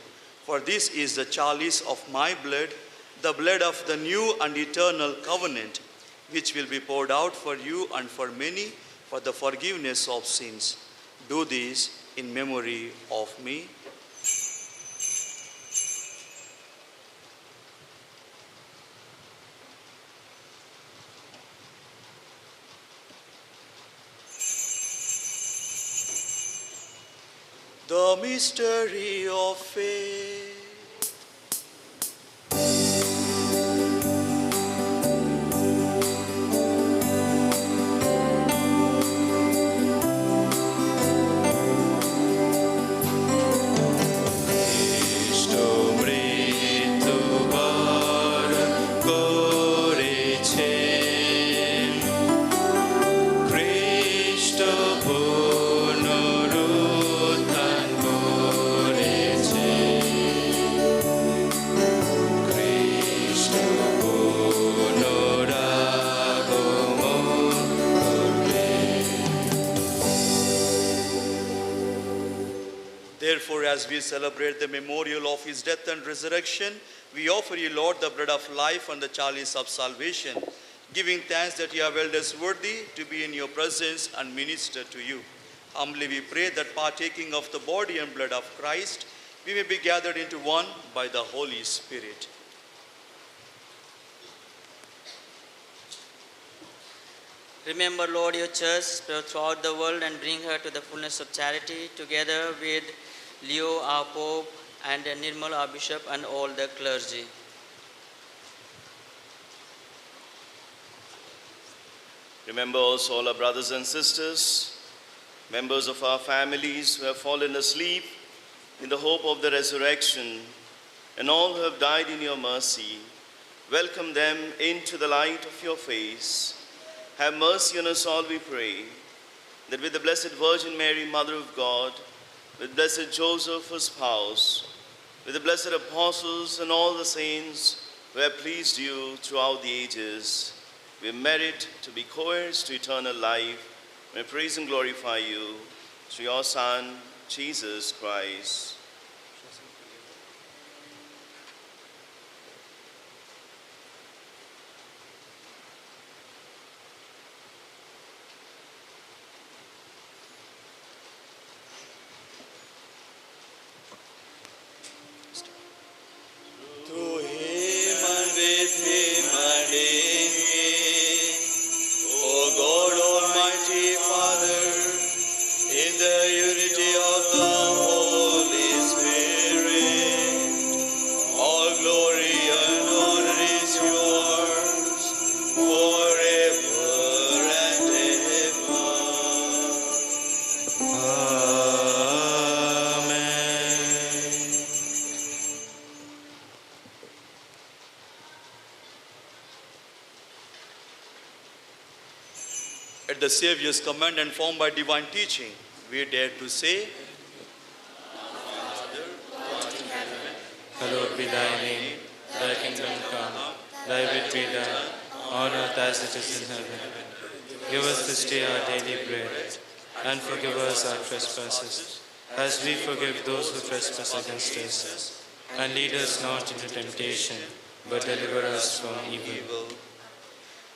Speaker 4: For this is the chalice of my blood, the blood of the new and eternal covenant, which will be poured out for you and for many for the forgiveness of sins. Do this in memory of me." The mystery of faith. Therefore, as we celebrate the memorial of his death and resurrection, we offer you, Lord, the bread of life and the chalice of salvation, giving thanks that you have held us worthy to be in your presence and minister to you. Humbly we pray that partaking of the body and blood of Christ, we may be gathered into one by the Holy Spirit.
Speaker 7: Remember, Lord, your church spread throughout the world and bring her to the fullness of charity, together with Leo, our Pope, and Nirmal, our Bishop, and all the clergy.
Speaker 14: Remember also all our brothers and sisters, members of our families who have fallen asleep in the hope of the resurrection, and all who have died in your mercy. Welcome them into the light of your face. Have mercy on us all, we pray, that with the Blessed Virgin Mary, Mother of God, with blessed Joseph, her spouse, with the blessed apostles and all the saints who have pleased you throughout the ages, we merit to be co-heirs to eternal life. May praise and glorify you through your Son, Jesus Christ.
Speaker 2: Through him and with him and in him, O God, Almighty Father, in the unity of the Holy Spirit, all glory and honor is yours forever and ever. Amen.
Speaker 4: At the Savior's command and formed by divine teaching, we dare to say,
Speaker 5: Hallowed be thy name, thy kingdom come, thy will be done, on earth as it is in heaven. Give us this day our daily bread, and forgive us our trespasses, as we forgive those who trespass against us. And lead us not into temptation, but deliver us from evil.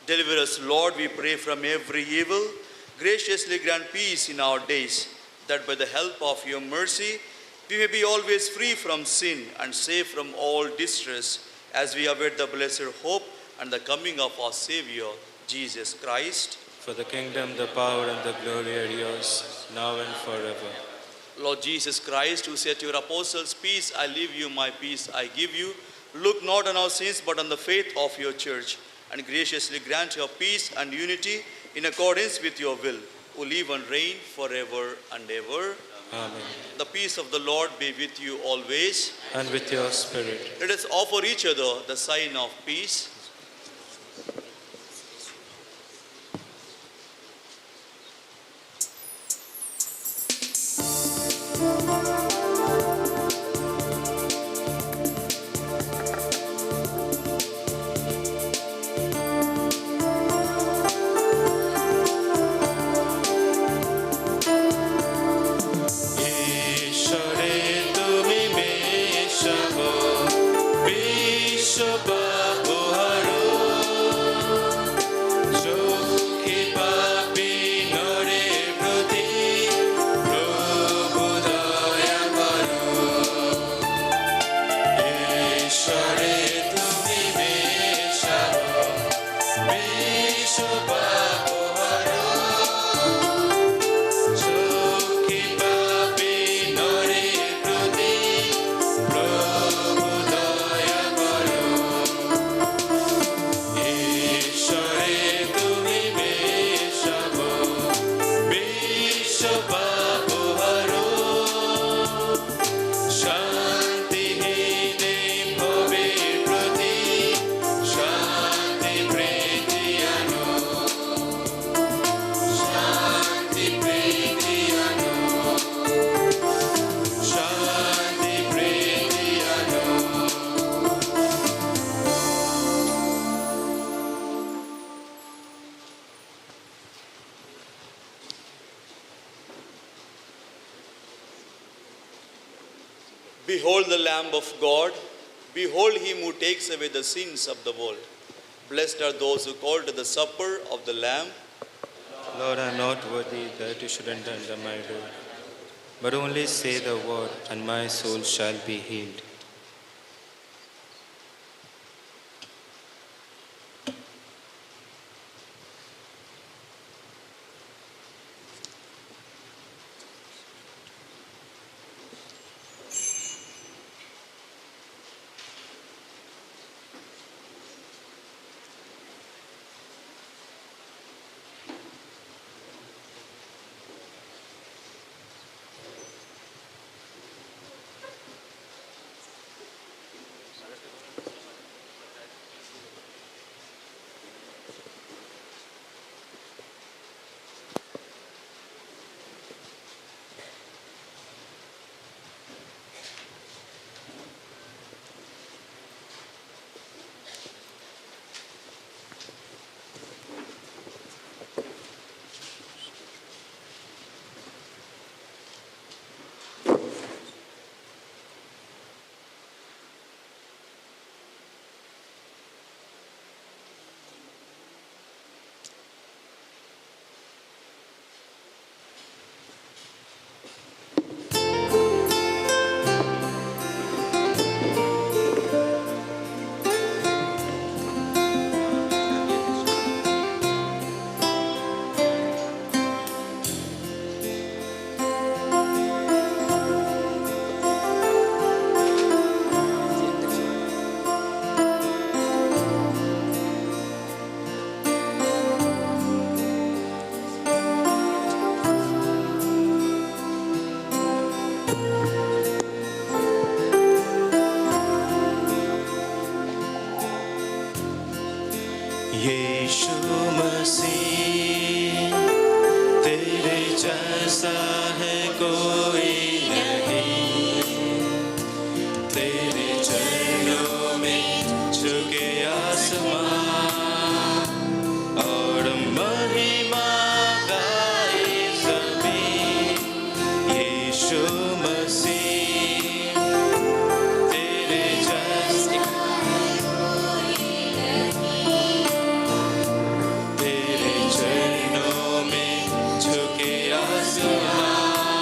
Speaker 4: Deliver us, Lord, we pray, from every evil. Graciously grant peace in our days, that by the help of your mercy, we may be always free from sin and safe from all distress, as we await the blessed hope and the coming of our Savior, Jesus Christ.
Speaker 5: For the kingdom, the power, and the glory are yours, now and forever.
Speaker 4: Lord Jesus Christ, who said to your apostles, "Peace I leave you, my peace I give you," look not on our sins, but on the faith of your church, and graciously grant your peace and unity in accordance with your will, who live and reign forever and ever.
Speaker 5: Amen.
Speaker 4: The peace of the Lord be with you always.
Speaker 5: And with your spirit.
Speaker 4: Let us offer each other the sign of peace. Behold the Lamb of God. Behold him who takes away the sins of the world. Blessed are those who call to the supper of the Lamb.
Speaker 5: Lord, I am not worthy that you should enter under my door, but only say the word, and my soul shall be healed. यीशु मसीह तेरे जैसा है कोई नहीं, तेरे चरणों में झुके आसमान और महिमा गाए ज़मीन। यीशु मसीह तेरे जैसा चरणों में झुके आसमान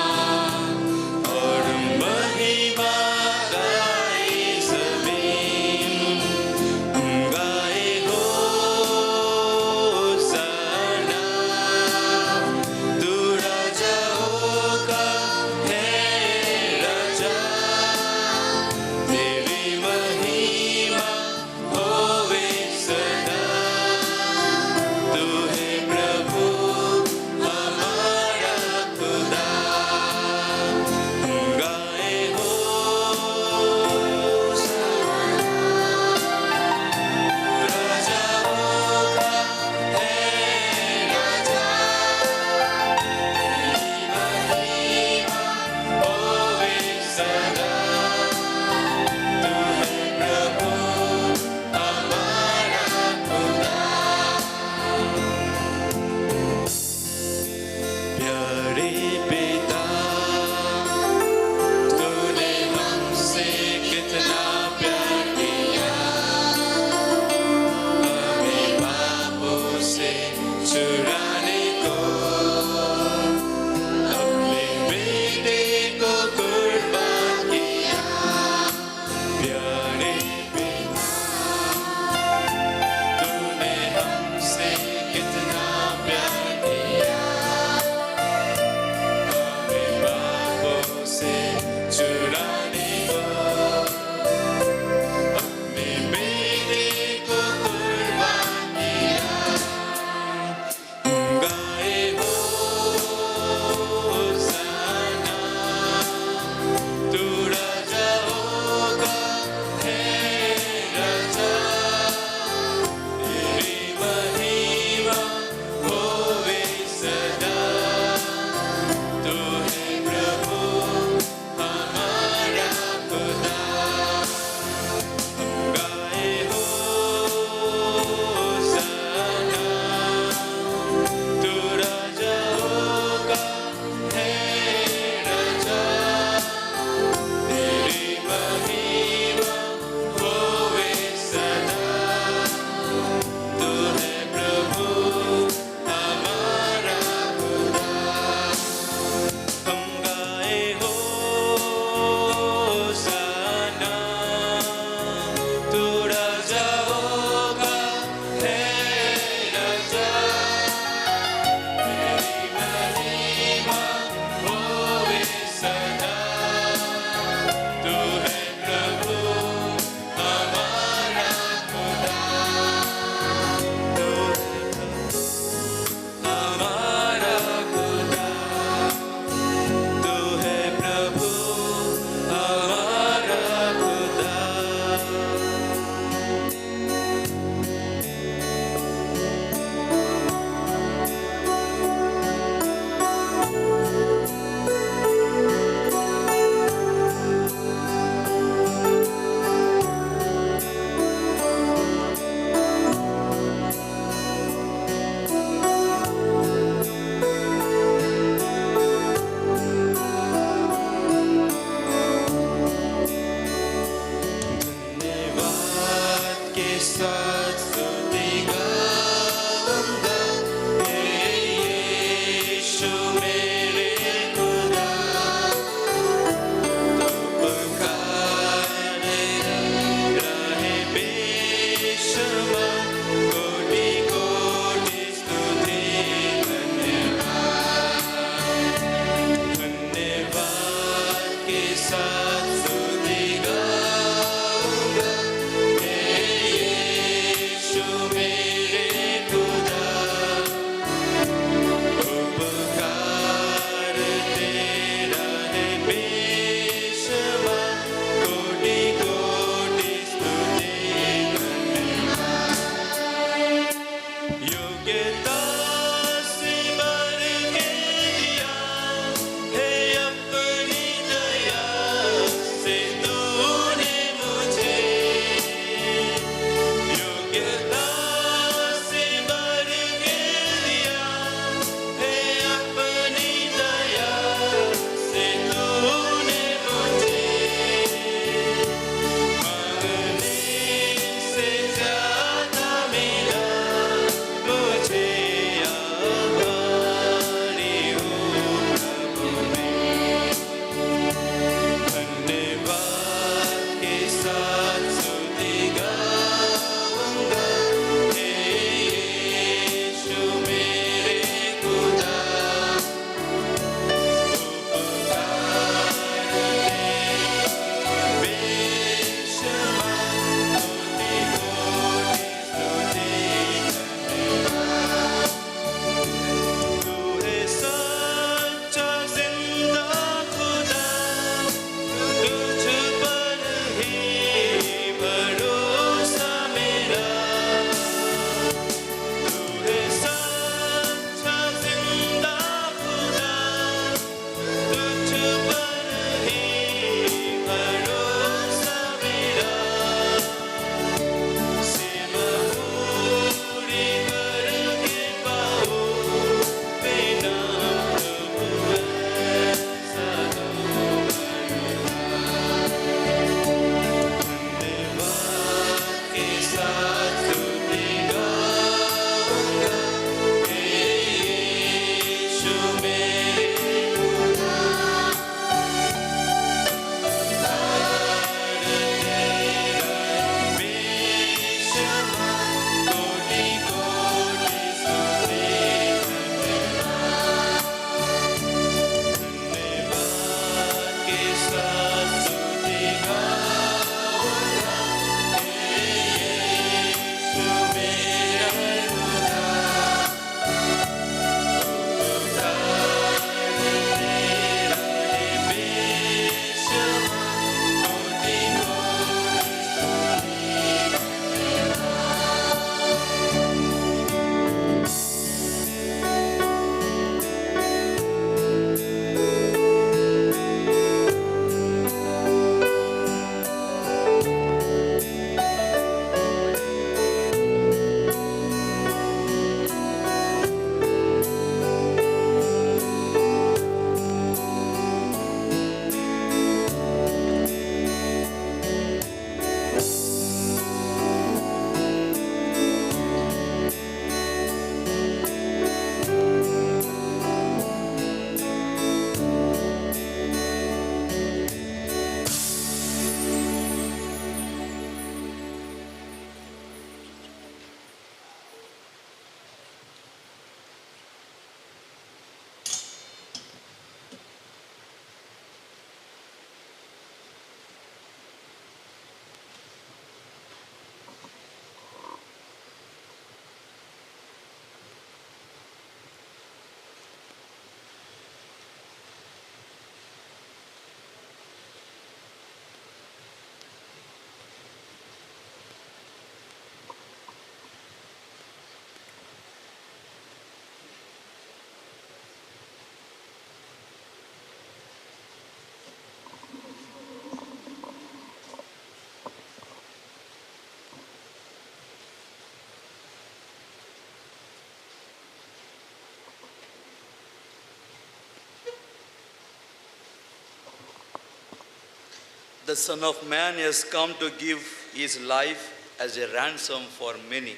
Speaker 4: the Son of Man has come to give his life as a ransom for many.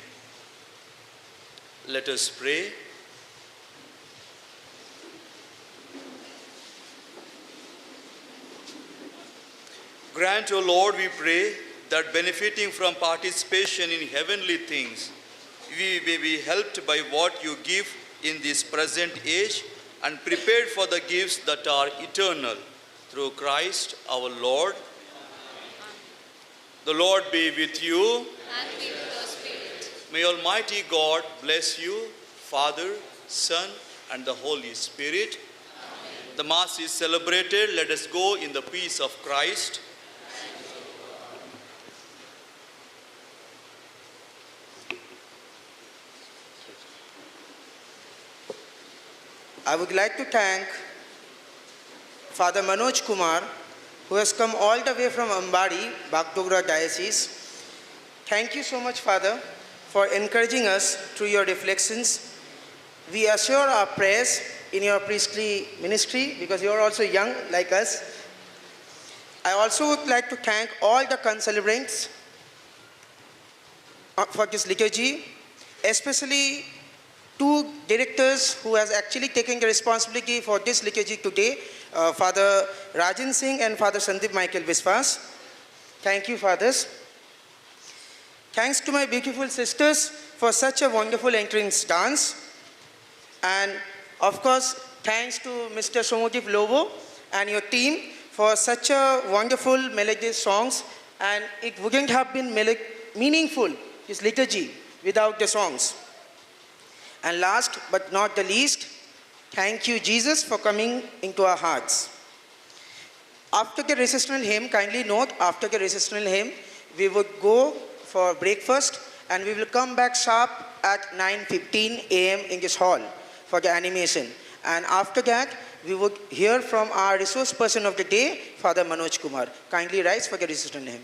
Speaker 4: Let us pray. Grant, O Lord, we pray, that benefiting from participation in heavenly things, we may be helped by what you give in this present age and prepared for the gifts that are eternal. Through Christ our Lord. The Lord be with you.
Speaker 9: And with your spirit.
Speaker 4: May Almighty God bless you, Father, Son, and the Holy Spirit. Amen. The Mass is celebrated. Let us go in the peace of Christ.
Speaker 3: I would like to thank Father Manoj Kumar, who has come all the way from Ambadi, Bagdogra Diocese. Thank you so much, Father, for encouraging us through your reflections. We assure our prayers in your priestly ministry because you are also young like us. I also would like to thank all the concelebrants for this liturgy, especially two directors who has actually taken the responsibility for this liturgy today, Father Rajan Singh and Father Sandeep Michael Viswas. Thank you, fathers. Thanks to my beautiful sisters for such a wonderful entrance dance. And of course, thanks to Mr. Somodip Lobo and your team for such a wonderful melodious songs. And it wouldn't have been meaningful, this liturgy, without the songs. And last but not the least, thank you, Jesus, for coming into our hearts. After the recessional hymn, kindly note, after the recessional hymn, we would go for breakfast and we will come back sharp at 9:15 a.m. in this hall for the animation. And after that, we would hear from our resource person of the day, Father Manoj Kumar. Kindly rise for the recessional hymn.